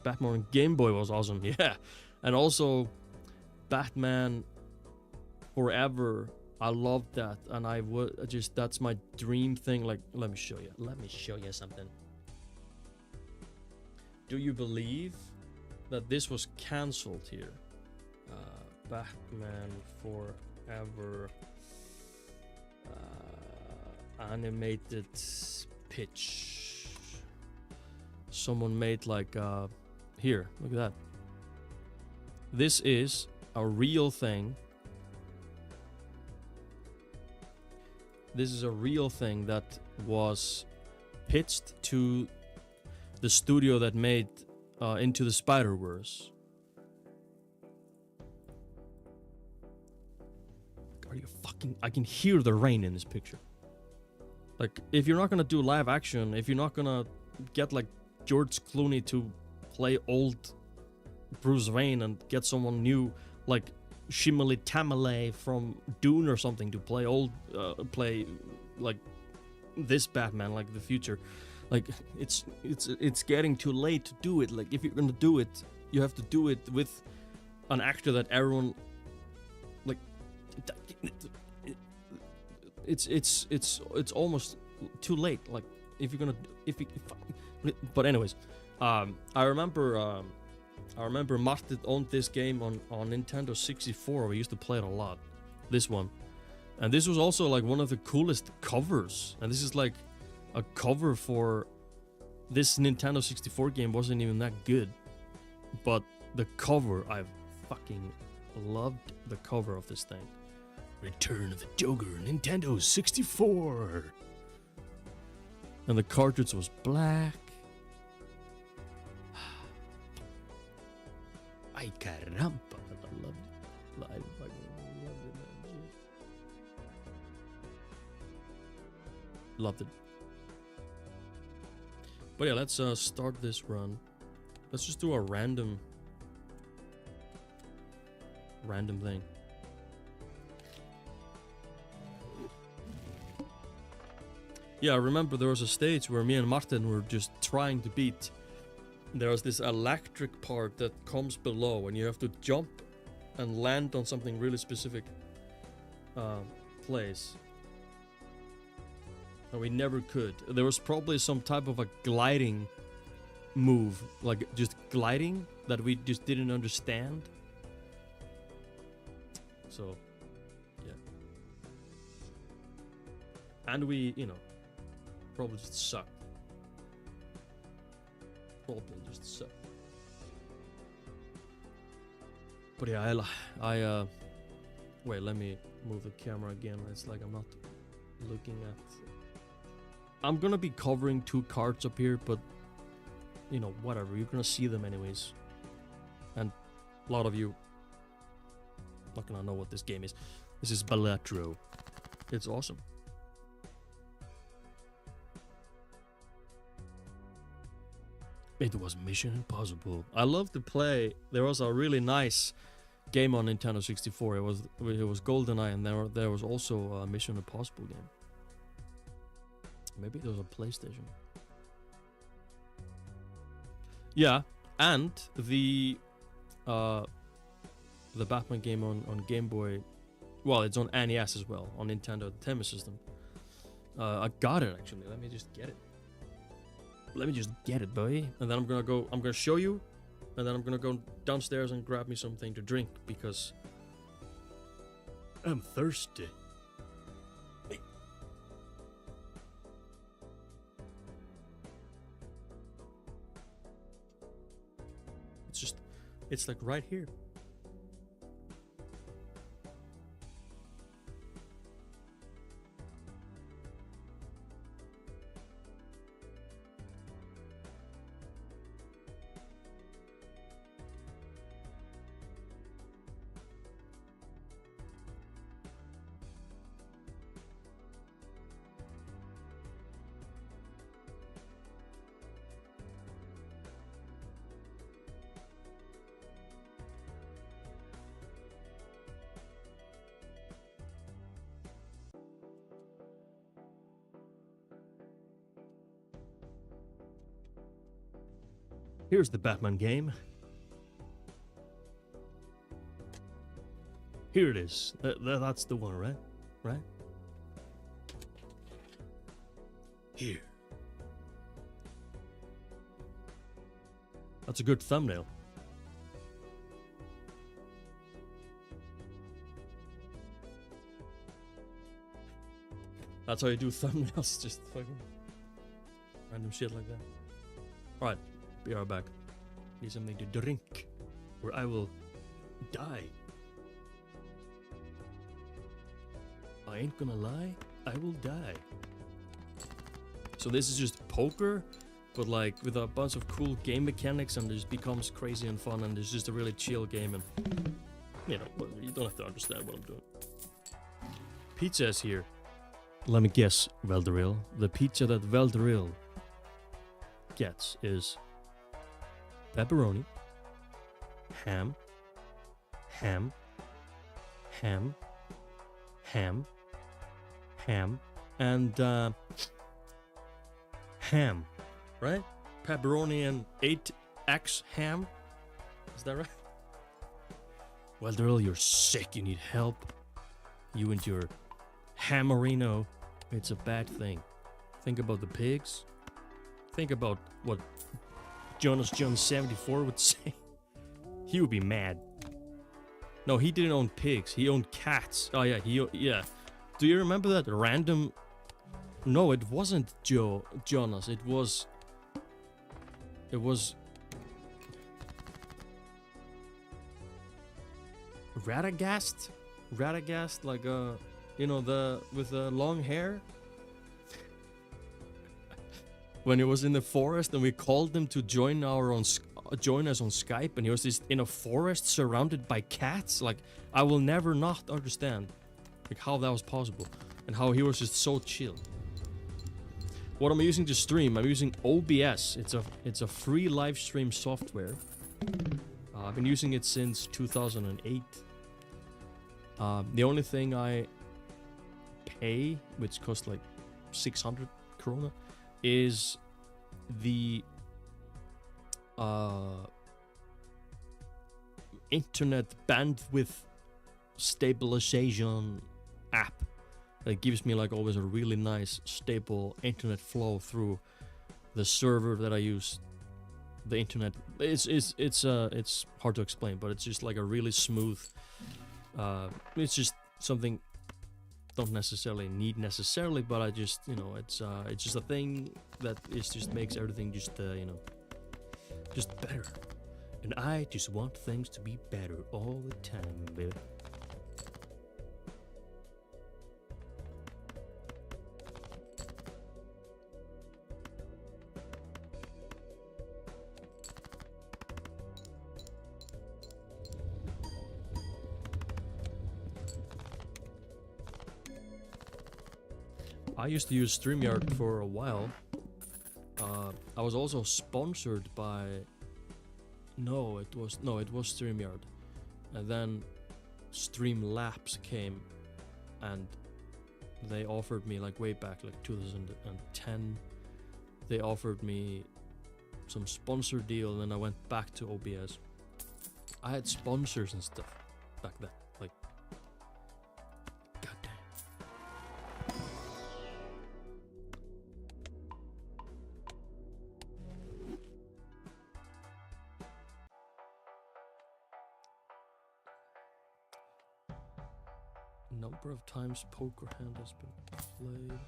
Batman on Game Boy was awesome, yeah. And also, Batman Forever. I loved that, and I would just, that's my dream thing. Like, let me show you something. Do you believe that this was cancelled here? Batman Forever animated pitch. Someone made like here, look at that. This is a real thing. This is a real thing that was pitched to the studio that made Into the Spider-Verse. Are you fucking... I can hear the rain in this picture. Like, if you're not gonna do live action, if you're not gonna get like George Clooney to play old Bruce Wayne and get someone new like Shimley Tamale from Dune or something to play play like this Batman, like the future, like it's getting too late to do it. Like, if you're gonna do it, you have to do it with an actor that everyone like. It's almost too late. Like, if you're gonna but anyways, I remember Martin owned this game on Nintendo 64. We used to play it a lot. This one, and this was also like one of the coolest covers. And this is like a cover for this Nintendo 64 game. Wasn't even that good, but the cover, I fucking loved the cover of this thing. Return of the Joker, Nintendo 64. And the cartridge was black. Ay caramba, I loved it. I fucking loved it. But yeah, let's start this run. Let's just do a random thing. Yeah, I remember there was a stage where me and Martin were just trying to beat. There was this electric part that comes below, and you have to jump and land on something really specific place. And we never could. There was probably some type of a gliding move, like just gliding, that we just didn't understand. So, yeah. And we, you know, probably just sucked. Probably just sucked. But yeah, Wait, let me move the camera again. It's like I'm not looking at... I'm gonna be covering 2 cards up here, but you know, whatever. You're gonna see them anyways. And a lot of you not gonna know what this game is. This is Balatro. It's awesome. It was Mission Impossible. I love to play. There was a really nice game on Nintendo 64. It was GoldenEye, and there was also a Mission Impossible game. Maybe there was a PlayStation. Yeah, and the Batman game on Game Boy. Well, it's on NES as well, on Nintendo Entertainment System. I got it actually. Let me just get it. Let me just get it, boy. And then I'm gonna show you, and then I'm gonna go downstairs and grab me something to drink because I'm thirsty. Hey. It's like right here. Here's the Batman game. Here it is. That's the one, right? Right? Here. That's a good thumbnail. That's how you do thumbnails, just fucking random shit like that. Alright. Be right back. Need something to drink, or I will die. I ain't gonna lie, I will die. So this is just poker, but like with a bunch of cool game mechanics, and it just becomes crazy and fun, and it's just a really chill game, and you know, you don't have to understand what I'm doing. Pizza is here. Let me guess, Velderil. The pizza that Velderil gets is pepperoni, ham, ham, ham, ham, ham, and ham, right? Pepperoni and 8x ham. Is that right? Well, Daryl, you're sick. You need help. You and your hammerino. It's a bad thing. Think about the pigs. Think about what Jonas John 74 would say. He would be mad. No, he didn't own pigs. He owned cats. Oh yeah, yeah. Do you remember that random? No, it wasn't Jonas. It was Radagast. Radagast, like you know, the with the long hair. When he was in the forest and we called him to join us on Skype, and he was just in a forest surrounded by cats. Like, I will never not understand like how that was possible and how he was just so chill. What am I using to stream? I'm using OBS. It's a free live stream software. I've been using it since 2008. The only thing I pay, which costs like 600 krona, is the internet bandwidth stabilization app that gives me like always a really nice stable internet flow through the server that I use. The internet, it's hard to explain, but it's just like a really smooth. It's just something don't necessarily need necessarily, but I just, you know, it's just a thing that is just makes everything just you know, just better. And I just want things to be better all the time, baby. I used to use StreamYard for a while. I was also sponsored by. No, it was StreamYard, and then Streamlabs came, and they offered me like way back, like 2010. They offered me some sponsor deal, and then I went back to OBS. I had sponsors and stuff back then. Like, goddamn. Number of times poker hand has been played.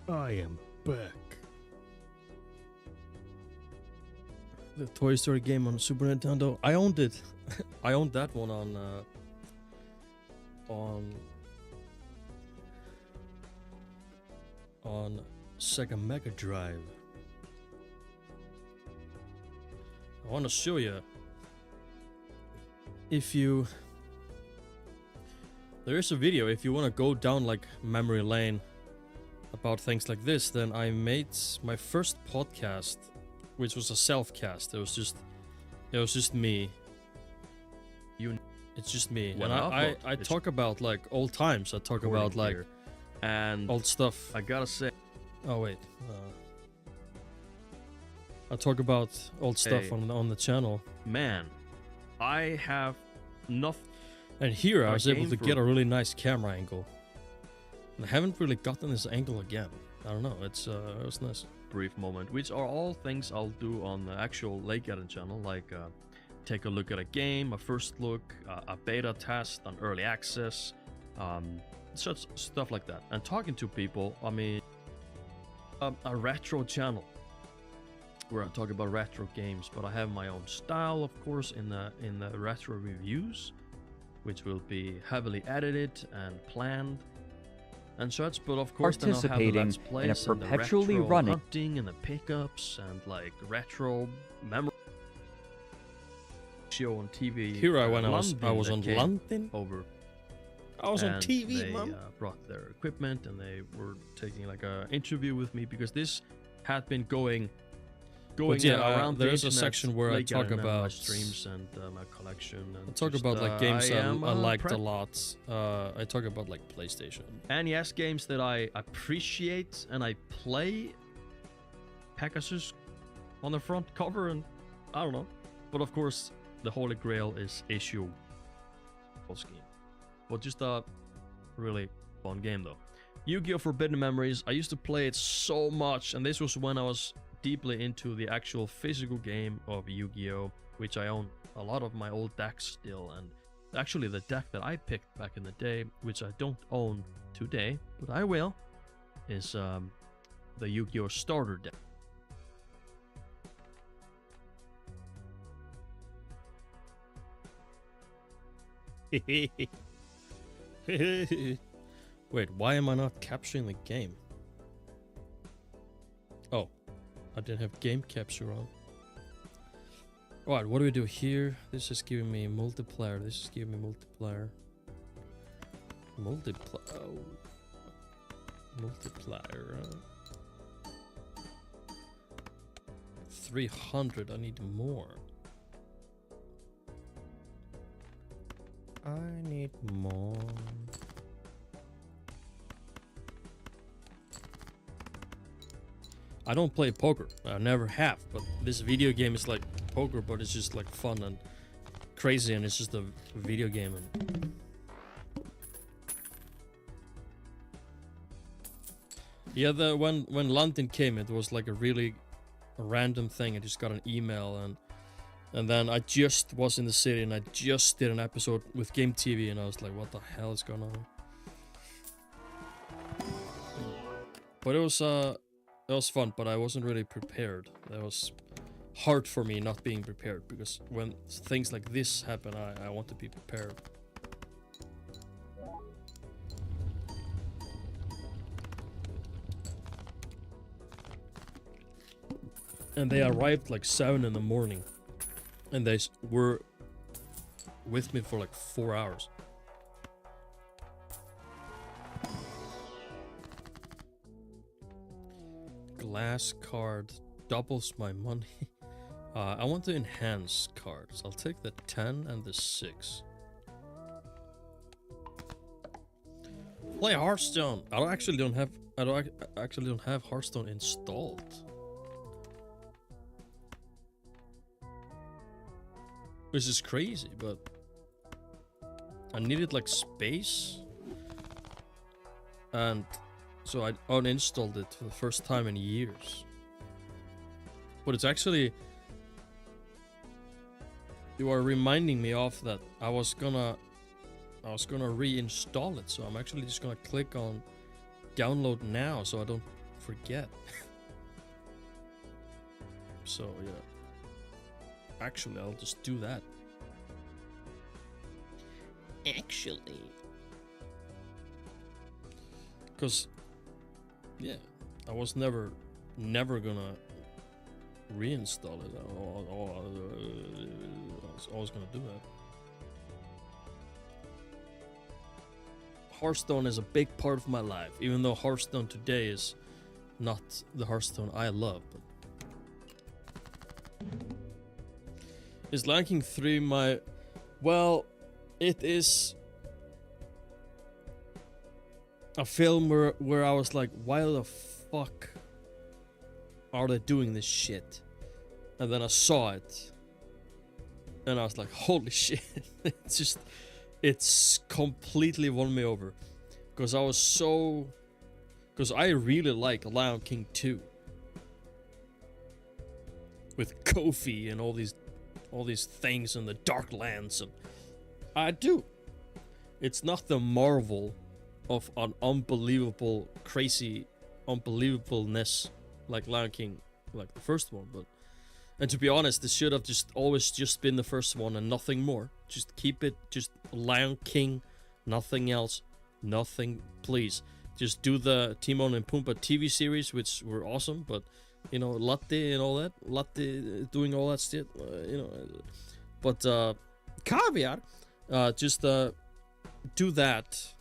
I am back. The Toy Story game on Super Nintendo. I owned it. I owned that one on Sega Mega Drive. I want to show you. There is a video if you want to go down like memory lane about things like this. Then I made my first podcast, which was a self-cast. It was just me. It's just me. Well, and I talk about like old times. I talk about like and old stuff. I gotta say. Oh wait. I talk about old stuff Hey. on the channel. Man, I have nothing. And here I was able to for- get a really nice camera angle. And I haven't really gotten this angle again. I don't know. It was nice. Brief moment, which are all things I'll do on the actual Lake Garden channel, like take a look at a game, a first look, a beta test, an early access, such stuff like that. And talking to people, I mean, a retro channel where I talk about retro games, but I have my own style, of course, in the retro reviews, which will be heavily edited and planned and such. But of course, then I'll have the Participating Let's in a Plays and the perpetually retro running- hunting and the pickups and like retro memory show on TV. Here I went. I was that on came London. over. I was on And TV, they, Mom. Brought their equipment and they were taking like a interview with me because this had been going But yeah, around. there the is a internet, section where I Lake talk Garden and my about streams and my collection. And I talk just, about like games I I am, liked a prep- lot. I talk about like PlayStation. NES games that I appreciate and I play. Pegasus on the front cover, and I don't know. But of course, the Holy Grail is issue scheme. But just a really fun game though. Yu-Gi-Oh! Forbidden Memories. I used to play it so much, and this was when I was deeply into the actual physical game of Yu-Gi-Oh! Which I own a lot of my old decks still, and actually the deck that I picked back in the day, which I don't own today, but I will, is the Yu-Gi-Oh! Starter deck. Wait, why am I not capturing the game? Oh, I didn't have game capture on. Alright, what do we do here? This is giving me multiplayer. This is giving me multiplier. Multiplier. Oh. Multiplier. 300. I need more. I need more. I don't play poker. I never have, but this video game is like poker, but it's just like fun and crazy, and it's just a video game. And yeah, when London came, it was like a really random thing. I just got an email, and then I just was in the city, and I just did an episode with Game TV, and I was like, what the hell is going on? But it was fun, but I wasn't really prepared. That was hard for me not being prepared, because when things like this happen, I want to be prepared. And they arrived like 7 in the morning, and they were with me for like 4 hours. Glass card doubles my money. I want to enhance cards. I'll take the 10 and the 6. Play Hearthstone. I actually don't have Hearthstone installed. Which is crazy, but I needed like space, and so I uninstalled it for the first time in years. But it's actually, you are reminding me of that I was gonna reinstall it, so I'm actually just gonna click on download now, so I don't forget. So yeah. Actually, I'll just do that. Actually. Because, yeah, I was never gonna reinstall it. I was always gonna do that. Hearthstone is a big part of my life, even though Hearthstone today is not the Hearthstone I love. But is Lion King 3 my... Well, it is a film where I was like, why the fuck are they doing this shit? And then I saw it, and I was like, holy shit. It's completely won me over. Because I really like Lion King 2. With Kofi and all these things in the Dark Lands, and I do. It's not the marvel of an unbelievable, crazy unbelievableness like Lion King, like the first one, but and to be honest, this should have always been the first one and nothing more. Just keep it just Lion King, nothing else, nothing, please. Just do the Timon and Pumbaa TV series, which were awesome, but you know, Latte and all that, Latte doing all that shit, you know, but caviar, just do that.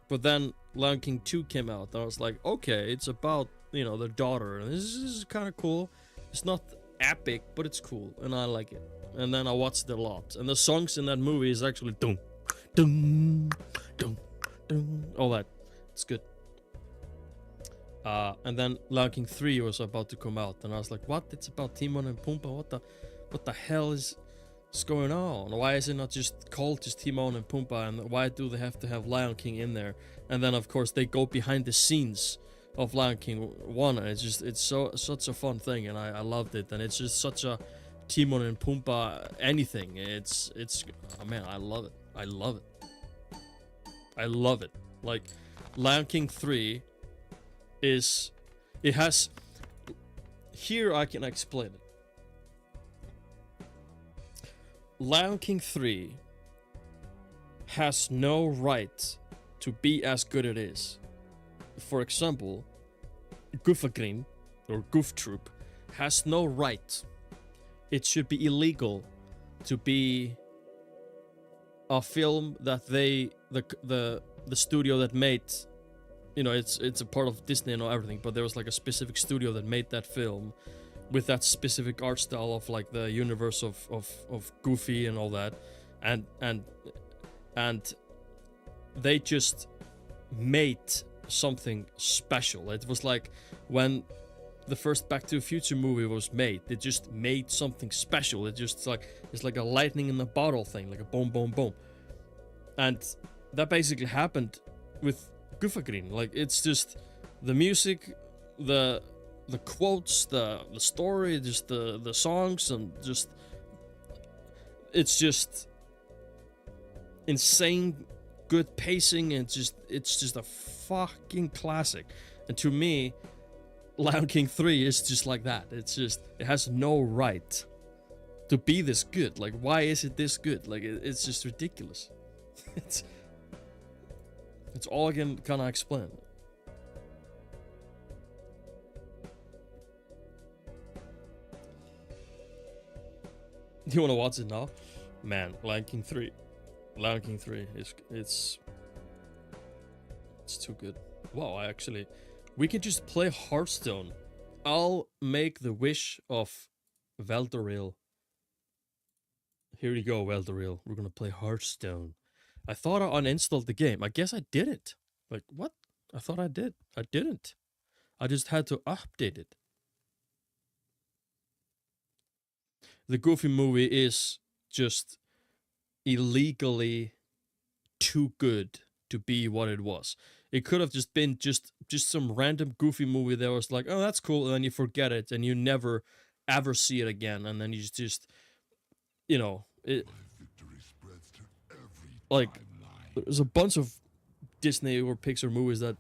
But then Lion King 2 came out, and I was like, okay, it's about, you know, their daughter, and this is kind of cool. It's not epic, but it's cool, and I like it. And then I watched it a lot, and the songs in that movie is actually dum, dum, dum, dum, all that. It's good. And then Lion King 3 was about to come out, and I was like, what? It's about Timon and Pumbaa? What the hell is going on? Why is it not just called just Timon and Pumbaa, and why do they have to have Lion King in there? And then of course they go behind the scenes of Lion King 1, and it's such a fun thing, and I loved it, and it's just such a Timon and Pumbaa anything. It's oh man, I love it. I love it. Like Lion King 3 is, it has, here I can explain it. Lion King 3 has no right to be as good as it is. For example, Goofagrin or Goof Troop has no right. It should be illegal to be a film that the studio that made, you know, it's a part of Disney and everything, but there was like a specific studio that made that film with that specific art style of like the universe of Goofy and all that, and they just made something special. It was like when the first Back to the Future movie was made, they just made something special. It just it's like a lightning in the bottle thing, like a boom boom boom. And that basically happened with Goofagrin. Like, it's just the music, the quotes, the story, just the songs, and just it's just insane good pacing, and it's just a fucking classic. And to me, Lion King 3 is just like that. It's just, it has no right to be this good. Like, why is it this good? Like, it's just ridiculous. it's all I can kind of explain. You want to watch it now? Man, Lion King 3 it's too good. Wow, we can just play Hearthstone. I'll make the wish of Veldoril. Here you go, Veldoril. We're gonna play Hearthstone. I thought I uninstalled the game. I guess I didn't. Like, what? I thought I did. I didn't. I just had to update it. The Goofy movie is just illegally too good to be what it was. It could have just been just some random Goofy movie that was like, oh, that's cool, and then you forget it, and you never ever see it again, and then you just, you know, it. Like, there's a bunch of Disney or Pixar movies that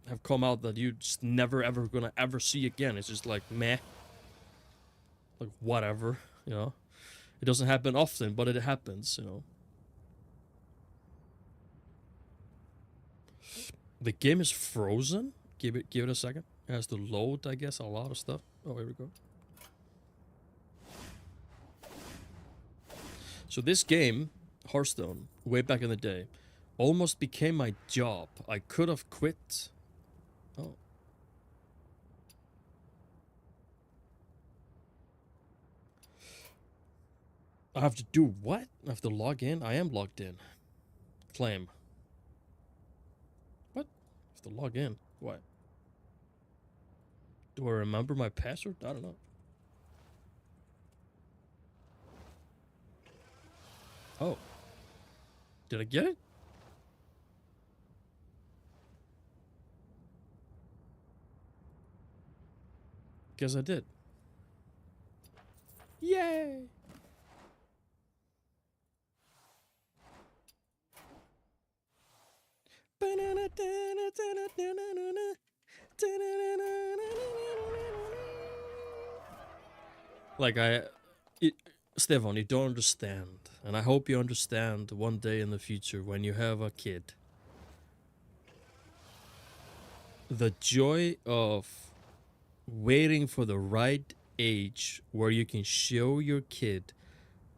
have come out that you just never ever gonna ever see again. It's just like meh, like whatever, you know. It doesn't happen often, but it happens, you know. The game is frozen. Give it a second. It has to load, I guess, a lot of stuff. Oh, here we go. So this game, Hearthstone, way back in the day, almost became my job. I could have quit. Oh. I have to do what? I have to log in? I am logged in. Claim. What? I have to log in. What? Do I remember my password? I don't know. Oh. Did I get it? Guess I did. Yay! Like Stefan, you don't understand, and I hope you understand one day in the future when you have a kid. The joy of waiting for the right age where you can show your kid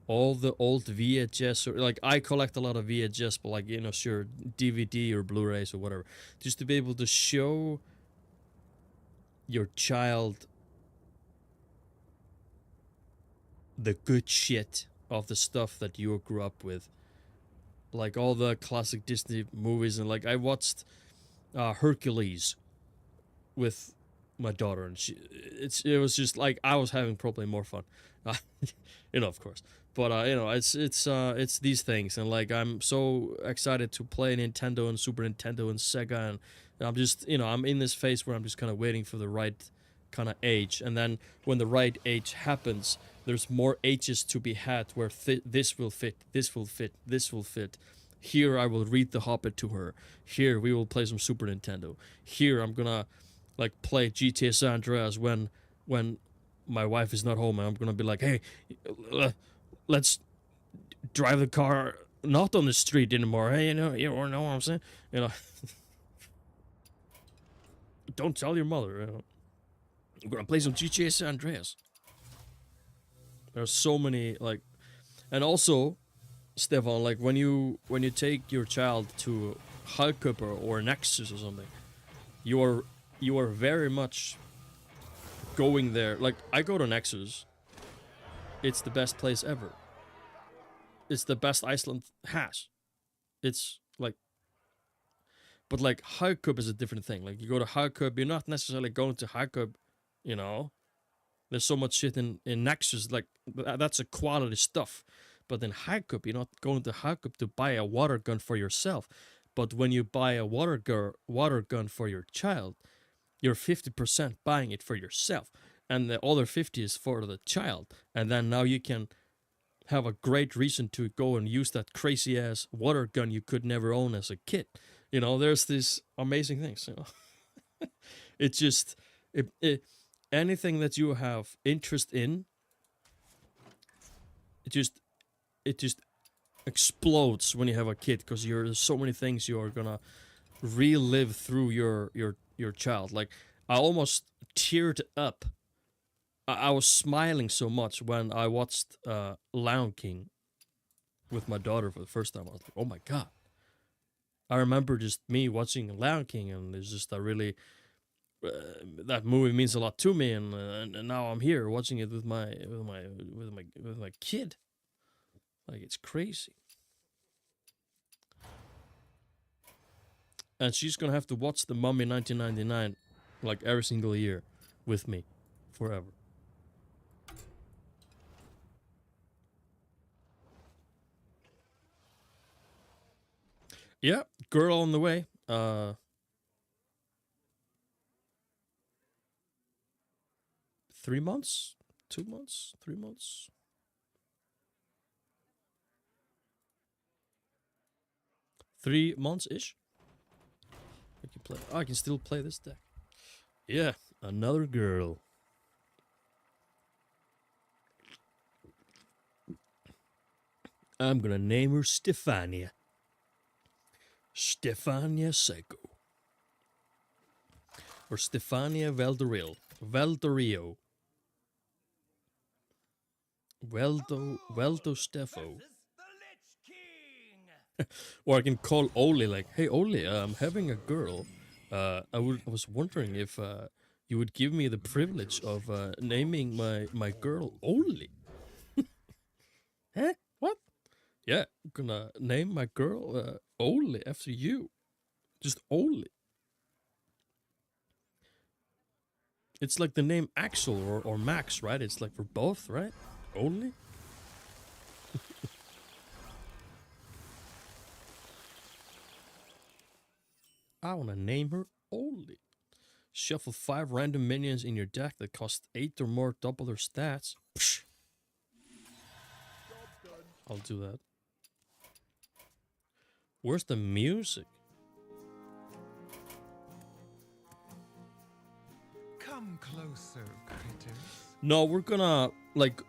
all the old VHS, or like I collect a lot of VHS, but like, you know, sure, DVD or Blu-rays or whatever, just to be able to show your child the good shit of the stuff that you grew up with, like all the classic Disney movies. And like I watched Hercules with my daughter, and it was just like I was having probably more fun, you know, of course. But you know, it's these things, and like I'm so excited to play Nintendo and Super Nintendo and Sega, and I'm just, you know, I'm in this phase where I'm just kind of waiting for the right kind of age, and then when the right age happens, there's more ages to be had where this will fit, this will fit, this will fit. Here I will read The Hobbit to her. Here we will play some Super Nintendo. Here I'm gonna like play GTA San Andreas when my wife is not home, and I'm gonna be like, hey, let's drive the car not on the street anymore. Hey, you know what I'm saying? You know, don't tell your mother. You know, I'm gonna play some GTA San Andreas. There's so many, like, and also, Stefan, like when you take your child to Hagkup or Nexus or something, you are very much going there. Like I go to Nexus. It's the best place ever. It's the best Iceland has. It's like, but like Hagkup is a different thing. Like you go to Hagkup, you're not necessarily going to Hagkup, you know. There's so much shit in Nexus, like that's a quality stuff. But in Hagkup, you're not going to Hagkup to buy a water gun for yourself. But when you buy a water gun for your child, you're 50% buying it for yourself, and the other 50 is for the child. And then now you can have a great reason to go and use that crazy ass water gun you could never own as a kid. You know, there's these amazing things, you know. It's just anything that you have interest in, it just explodes when you have a kid, because there's so many things you are gonna relive through your child. Like I almost teared up. I was smiling so much when I watched Lion King with my daughter for the first time. I was like, oh my god. I remember just me watching Lion King, and it's just a really that movie means a lot to me, and now I'm here watching it with my kid. Like it's crazy. And she's gonna have to watch The Mummy 1999 like every single year with me forever. Yeah, girl on the way. 3 months? 2 months? 3 months? $3 months-ish. I keep play? Oh, I can still play this deck. Yeah, another girl. I'm gonna name her Stefania. Stefania Psycho. Or Stefania Valdorio. Veldo Steffo. Or I can call Oli like, hey Oli, I'm having a girl. I was wondering if you would give me the privilege of naming my girl Oli. Huh? What? Yeah, I'm gonna name my girl Oli after you. Just Oli. It's like the name Axel or Max, right? It's like for both, right? Oli? I wanna name her Oli. Shuffle 5 random minions in your deck that cost 8 or more double their stats. Psh. I'll do that. Where's the music? Come closer, critters. No, we're gonna like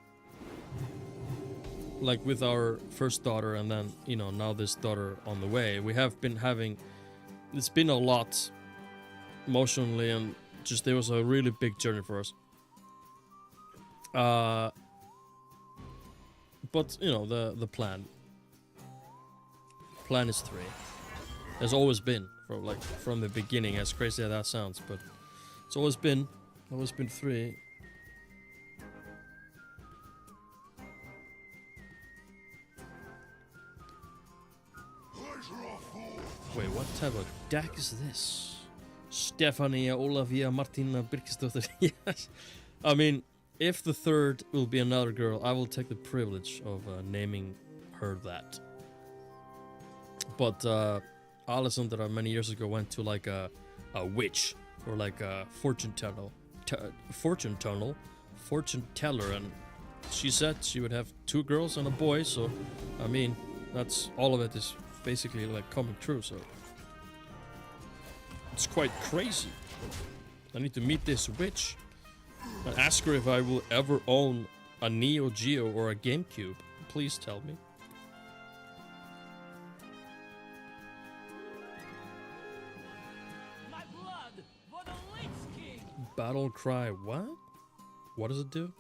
with our first daughter and then, you know, now this daughter on the way. We have been having, it's been a lot emotionally and just it was a really big journey for us. But you know, the plan is 3. Has always been from the beginning, as crazy as that sounds, but it's always been 3. Wait, what type of deck is this? Stefania Olafia Martina Birkisdóttir. Yes. I mean, if the third will be another girl, I will take the privilege of naming her that. But Alessandra many years ago went to like a witch or like a fortune teller, and she said she would have 2 girls and a boy. So, I mean, that's all of it is basically like coming true. So it's quite crazy. I need to meet this witch and ask her if I will ever own a Neo Geo or a GameCube. Please tell me. My blood for the Lich King. Battle cry, what? What does it do?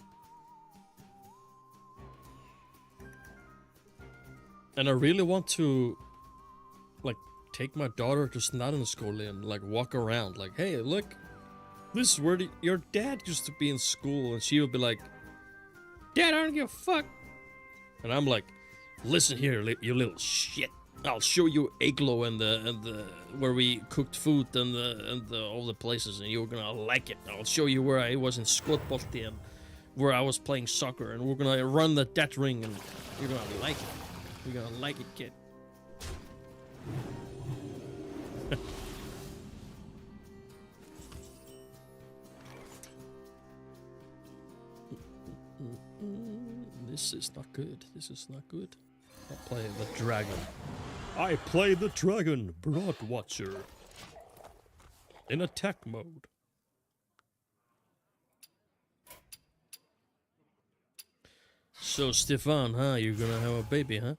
And I really want to like take my daughter to Snarrenskole and like walk around like, hey, look, this is where your dad used to be in school, and she would be like, Dad, I don't give a fuck. And I'm like, listen here, you little shit. I'll show you Igloo and the where we cooked food and all the places, and you're gonna like it. I'll show you where I was in Skotbolti and where I was playing soccer, and we're gonna run the death ring, and you're gonna like it. You're gonna like it, kid. This is not good. This is not good. I play the dragon. I play the dragon, Broad Watcher. In attack mode. So Stefan, huh? You're gonna have a baby, huh?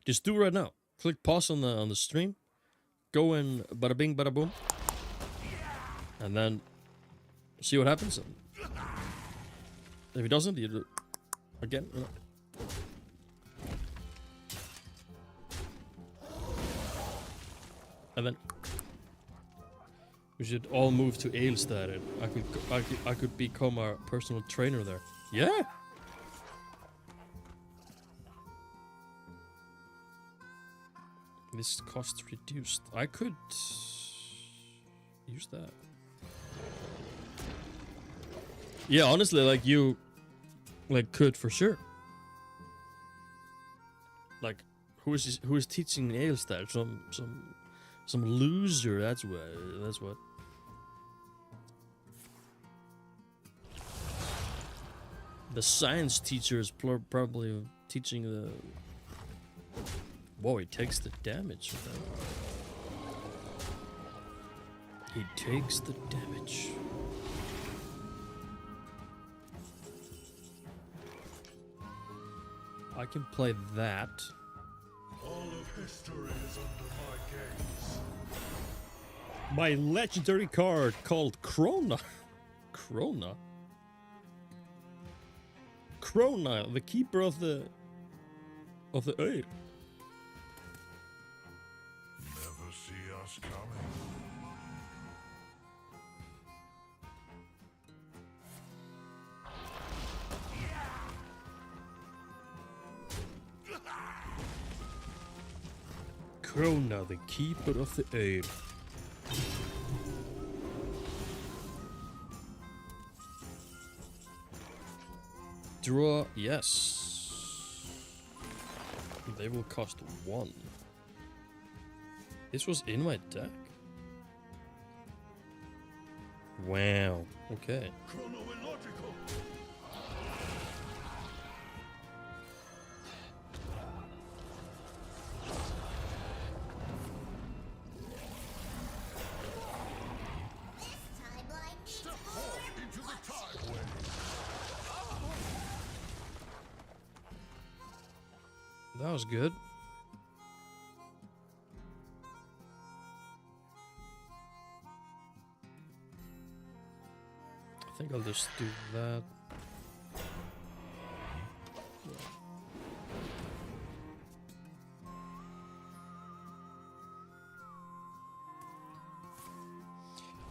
Just do it right now. Click pause on the stream. Go and bada bing, bada boom. And then see what happens. If it doesn't, you do again. You know. And then we should all move to Ailstad. I could become our personal trainer there. Yeah. This cost reduced. I could use that. Yeah, honestly, like you, like could for sure. Like, who is teaching Ailstad? Some loser. That's what. The science teacher is probably teaching the. Whoa, he takes the damage. He takes the damage. I can play that. All of history is under my gaze. My legendary card called Krona. Krona? Krona, the keeper of the earth. Never see us coming. Krona, the keeper of the earth. Draw, yes. They will cost 1. This was in my deck? Wow, okay. Chronological. Step forward into the tideway. That was good. I think I'll just do that.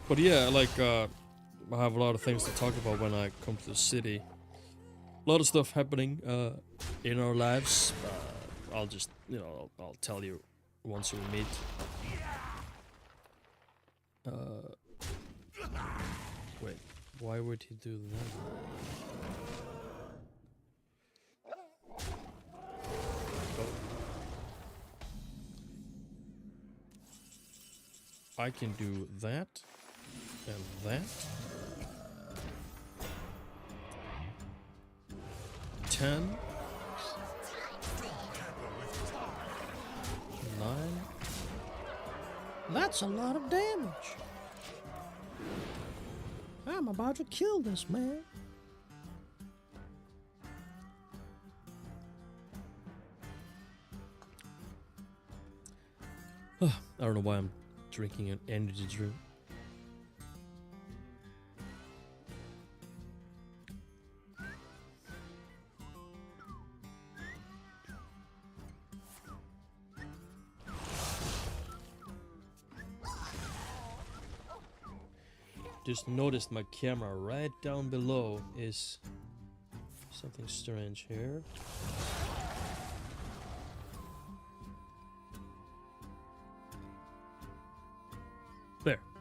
But yeah, like, I have a lot of things to talk about when I come to the city. A lot of stuff happening in our lives. I'll just, you know, I'll tell you once we meet. Wait, why would he do that? Oh. I can do that and that. 10. 9. That's a lot of damage. I'm about to kill this man. I don't know why I'm drinking an energy drink. Just noticed my camera right down below is something strange here.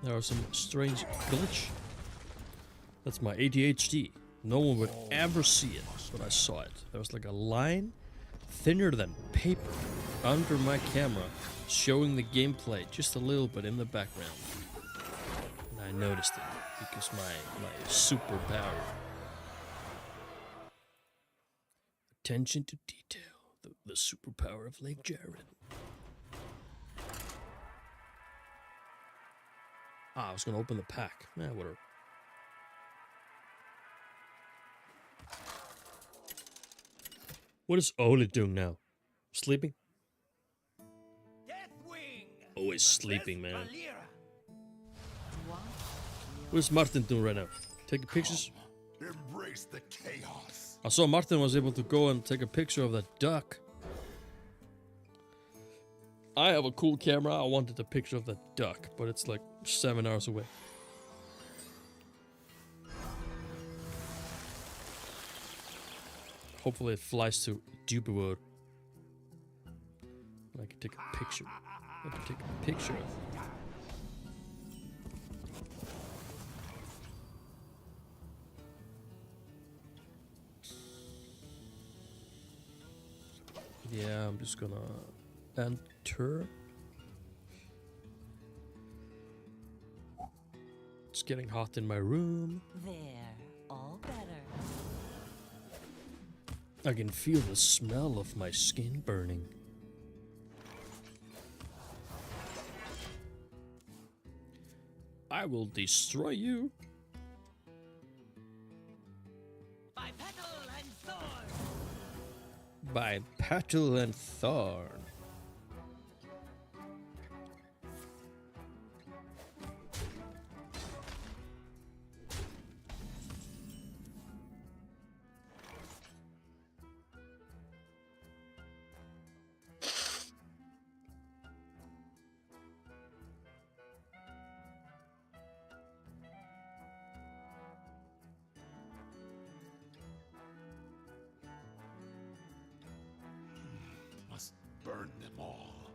There are some strange glitch. That's my ADHD. No one would ever see it, but I saw it. There was like a line thinner than paper under my camera showing the gameplay just a little bit in the background. And I noticed it because my superpower. Attention to detail. The superpower of Lake Jared. I was gonna open the pack. Whatever. What is Oli doing now? Sleeping? Always sleeping, man. What is Martin doing right now? Taking pictures? Embrace the chaos. I saw Martin was able to go and take a picture of that duck. I have a cool camera. I wanted a picture of that duck, but it's like 7 hours away. Hopefully it flies to Jupiter. I can take a picture. I can take a picture of it. Yeah, I'm just gonna enter. It's getting hot in my room. There, all better. I can feel the smell of my skin burning. I will destroy you. By petal and thorn. By petal and thorn. Must burn them all.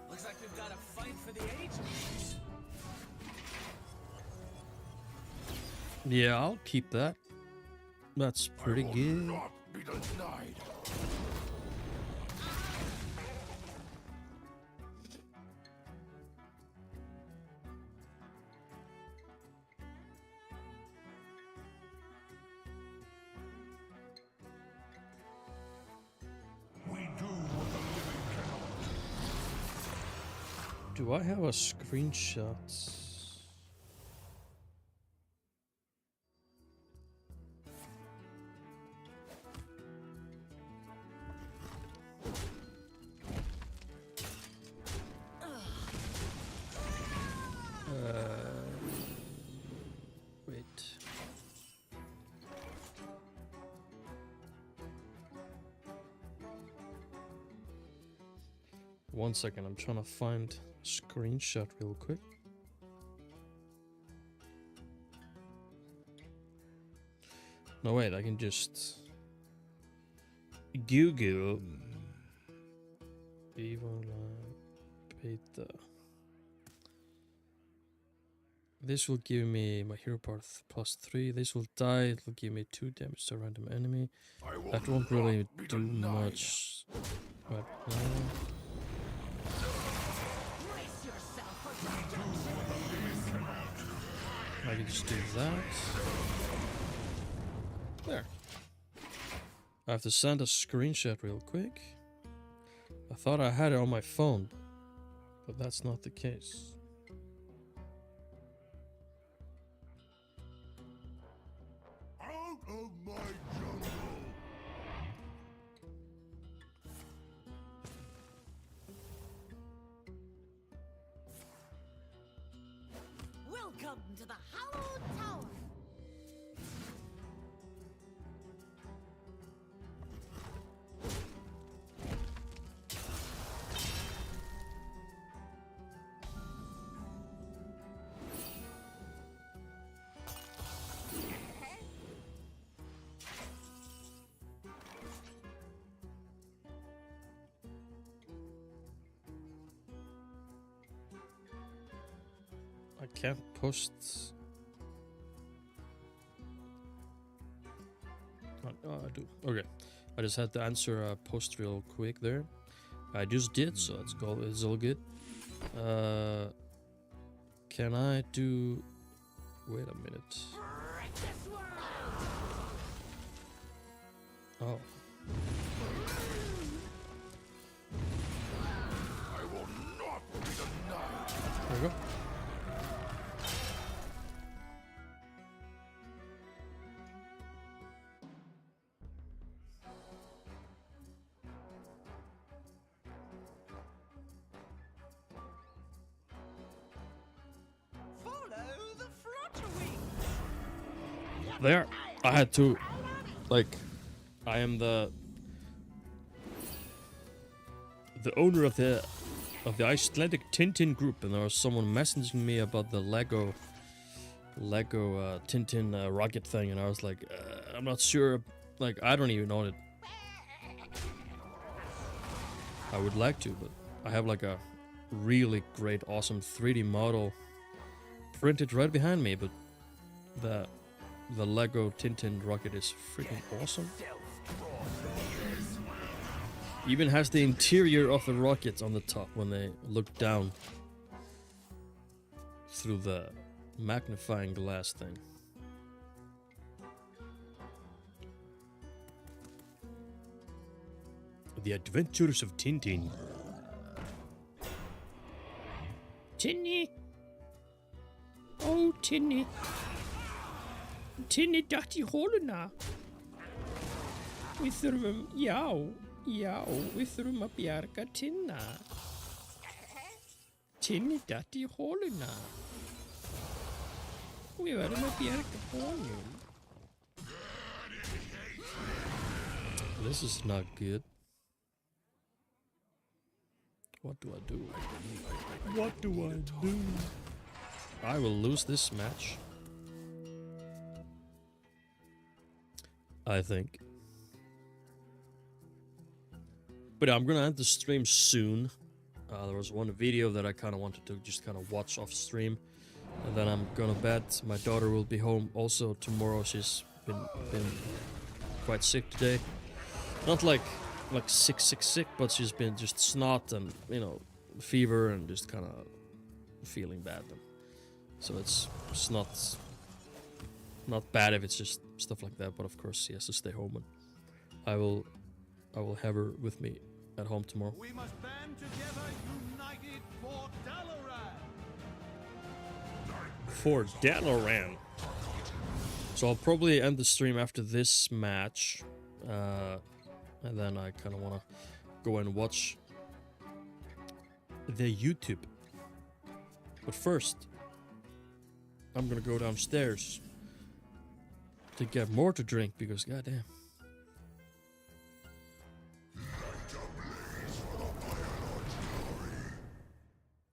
Looks like we've got a fight for the ages. Yeah, I'll keep that. That's pretty good. Not be denied. We do what the living cannot. Do I have a screenshot? Wait. One second, I'm trying to find a screenshot real quick. No, wait, I can just Google Evil Beta. This will give me my hero part +3. This will die. It will give me 2 damage to a random enemy. That won't really do much right now. I can just do that. There. I have to send a screenshot real quick. I thought I had it on my phone, but that's not the case. Out of my jungle. Welcome to the Hallowed Tower. I can't post. Oh, I do. Okay. I just had to answer a post real quick there. I just did, so it's all good. Can I do... Wait a minute. Oh. I will not be denied. There we go. There, I had to, like, I am the owner of the Icelandic Tintin group, and there was someone messaging me about the Lego Tintin rocket thing, and I was like, I'm not sure, like, I don't even own it. I would like to, but I have like a really great, awesome 3D model printed right behind me, but the Lego Tintin rocket is freaking awesome. Even has the interior of the rocket on the top when they look down through the magnifying glass thing. The Adventures of Tintin. Tinny. Oh, Tinny. Tinny datt í hóluna. Við þurfum, já, við þurfum að bjarga Tinna. Tinny datt í hóluna. Við verðum að bjarga honum. This is not good. What do I do? What do I do? I will lose this match. I think. But I'm gonna end the stream soon. There was one video that I kind of wanted to just kind of watch off stream. And then I'm gonna bed. My daughter will be home also tomorrow. She's been quite sick today. Not like sick, but she's been just snot and, you know, fever and just kind of feeling bad. So it's not bad if it's just stuff like that, but of course she has to stay home, and I will have her with me at home tomorrow. We must band together, united for Dalaran. For Dalaran. So I'll probably end the stream after this match. And then I kind of want to go and watch the YouTube. But first, I'm gonna go downstairs to get more to drink because goddamn.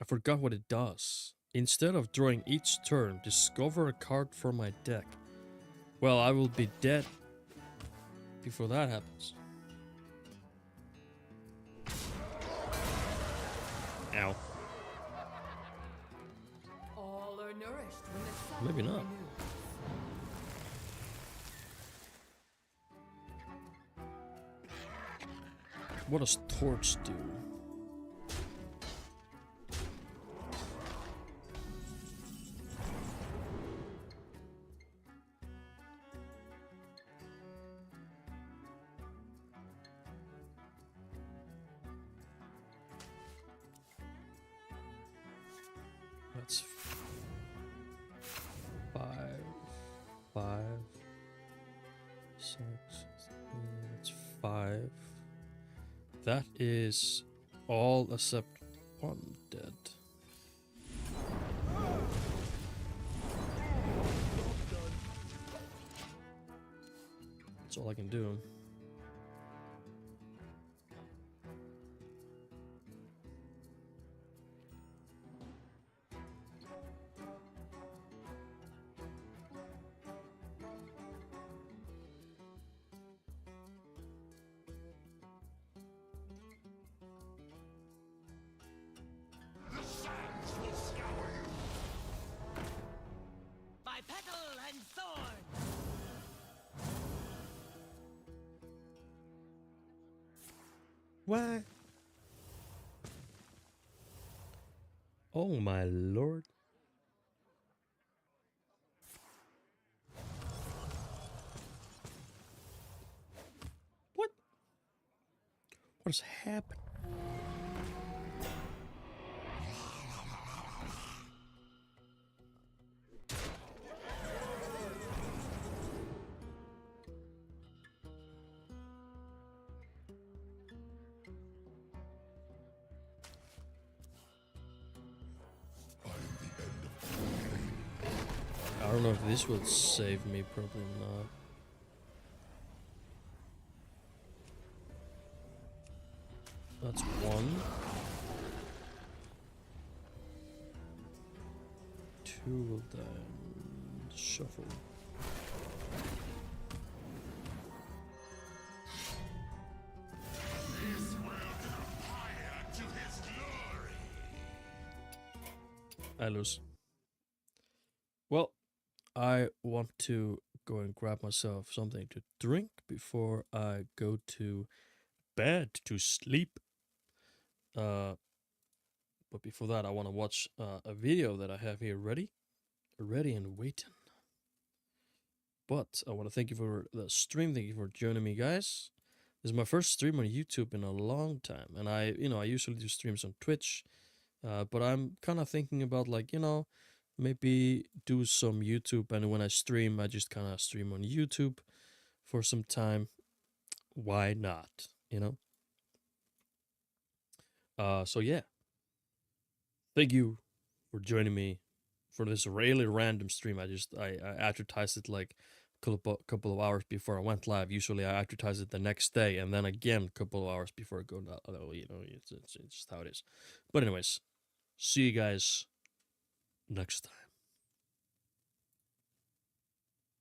I forgot what it does. Instead of drawing each turn, discover a card from my deck. Well, I will be dead before that happens. Ow. All are nourished when the sun Maybe not. renews. What does torch do? That's 5, 6, that's 5. That is all except one dead. That's all I can do. By petal and thorn. What? Oh my lord. What? What has happened? I don't know if this will save me, probably not. That's 1. 2 will then shuffle. I lose. Well, I want to go and grab myself something to drink before I go to bed to sleep. But before that, I want to watch a video that I have here ready and waiting. But I want to thank you for the stream. Thank you for joining me, guys. This is my first stream on YouTube in a long time, and I usually do streams on Twitch, but I'm kind of thinking about like, maybe do some YouTube, and when I stream, I just kind of stream on YouTube for some time. Why not? So yeah. Thank you for joining me for this really random stream. I advertised it like couple of hours before I went live. Usually I advertise it the next day, and then again a couple of hours before I go live. It's just how it is. But anyways, see you guys next time.